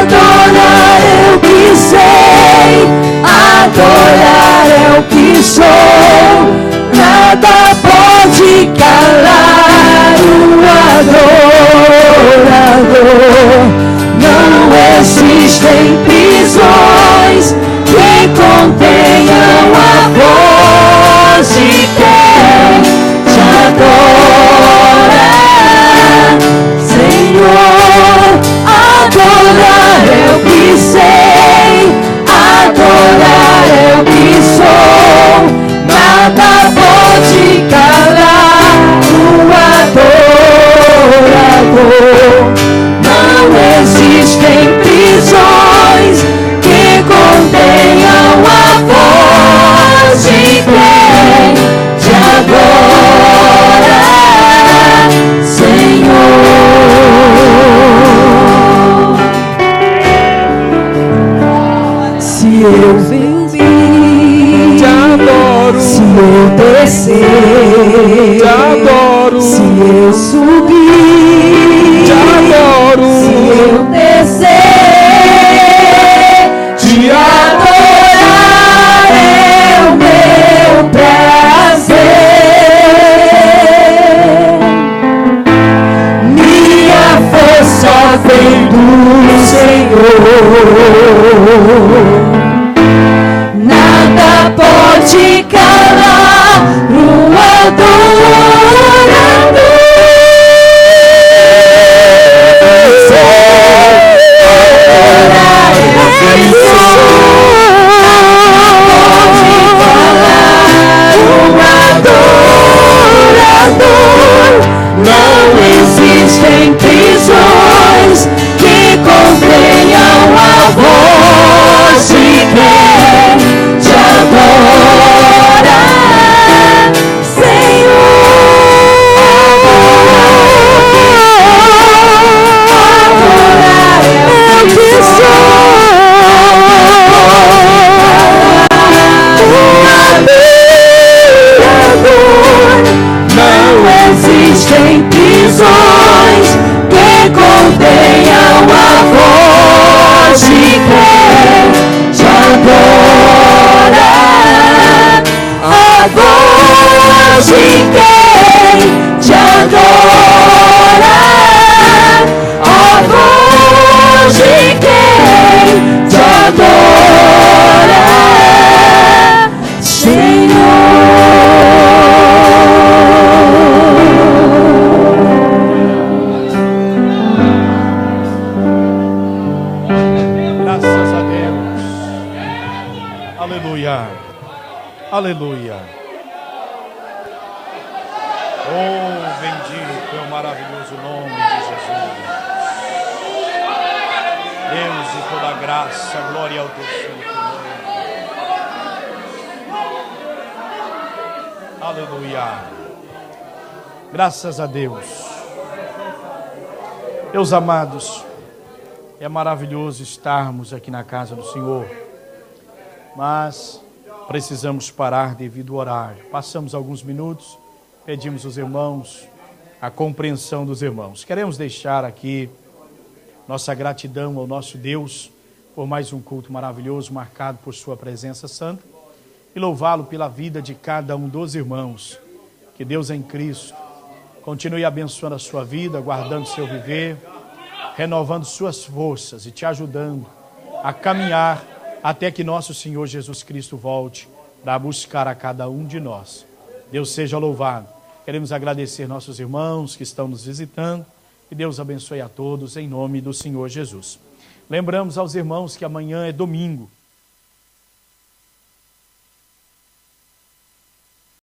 Adorar é o que sei, adorar é o que sou, nada pode calar o adorador. Não existem prisões que contenham a voz de quem te adora, Senhor. Adorar é o que sei, adorar é o que sou, nada pode calar o adorador. Não existem prisões que contenham a voz de quem te adora, Senhor. Se eu subir, te adoro. Se eu descer, te adoro. Se eu subir, te adoro. Se eu descer, te adorar é o meu prazer. Minha força vem do Senhor. Nada pode calar o adorador. Adorar é o que sou, pode calar o adorador. Não existem prisões que contenham a voz de quem te adora. te adora, a voz de quem te adora, Senhor. Graças a Deus. Aleluia. Aleluia. Oh, bendito é o maravilhoso nome de Jesus. Deus de toda graça, glória ao teu santo nome. Aleluia. Graças a Deus. Meus amados, é maravilhoso estarmos aqui na casa do Senhor, mas precisamos parar devido ao horário. Passamos alguns minutos, pedimos aos irmãos a compreensão dos irmãos. Queremos deixar aqui nossa gratidão ao nosso Deus por mais um culto maravilhoso, marcado por sua presença santa, e louvá-lo pela vida de cada um dos irmãos. Que Deus em Cristo continue abençoando a sua vida, guardando seu viver, renovando suas forças e te ajudando a caminhar até que nosso Senhor Jesus Cristo volte para buscar a cada um de nós. Deus seja louvado. Queremos agradecer nossos irmãos que estão nos visitando e Deus abençoe a todos em nome do Senhor Jesus. Lembramos aos irmãos que amanhã é domingo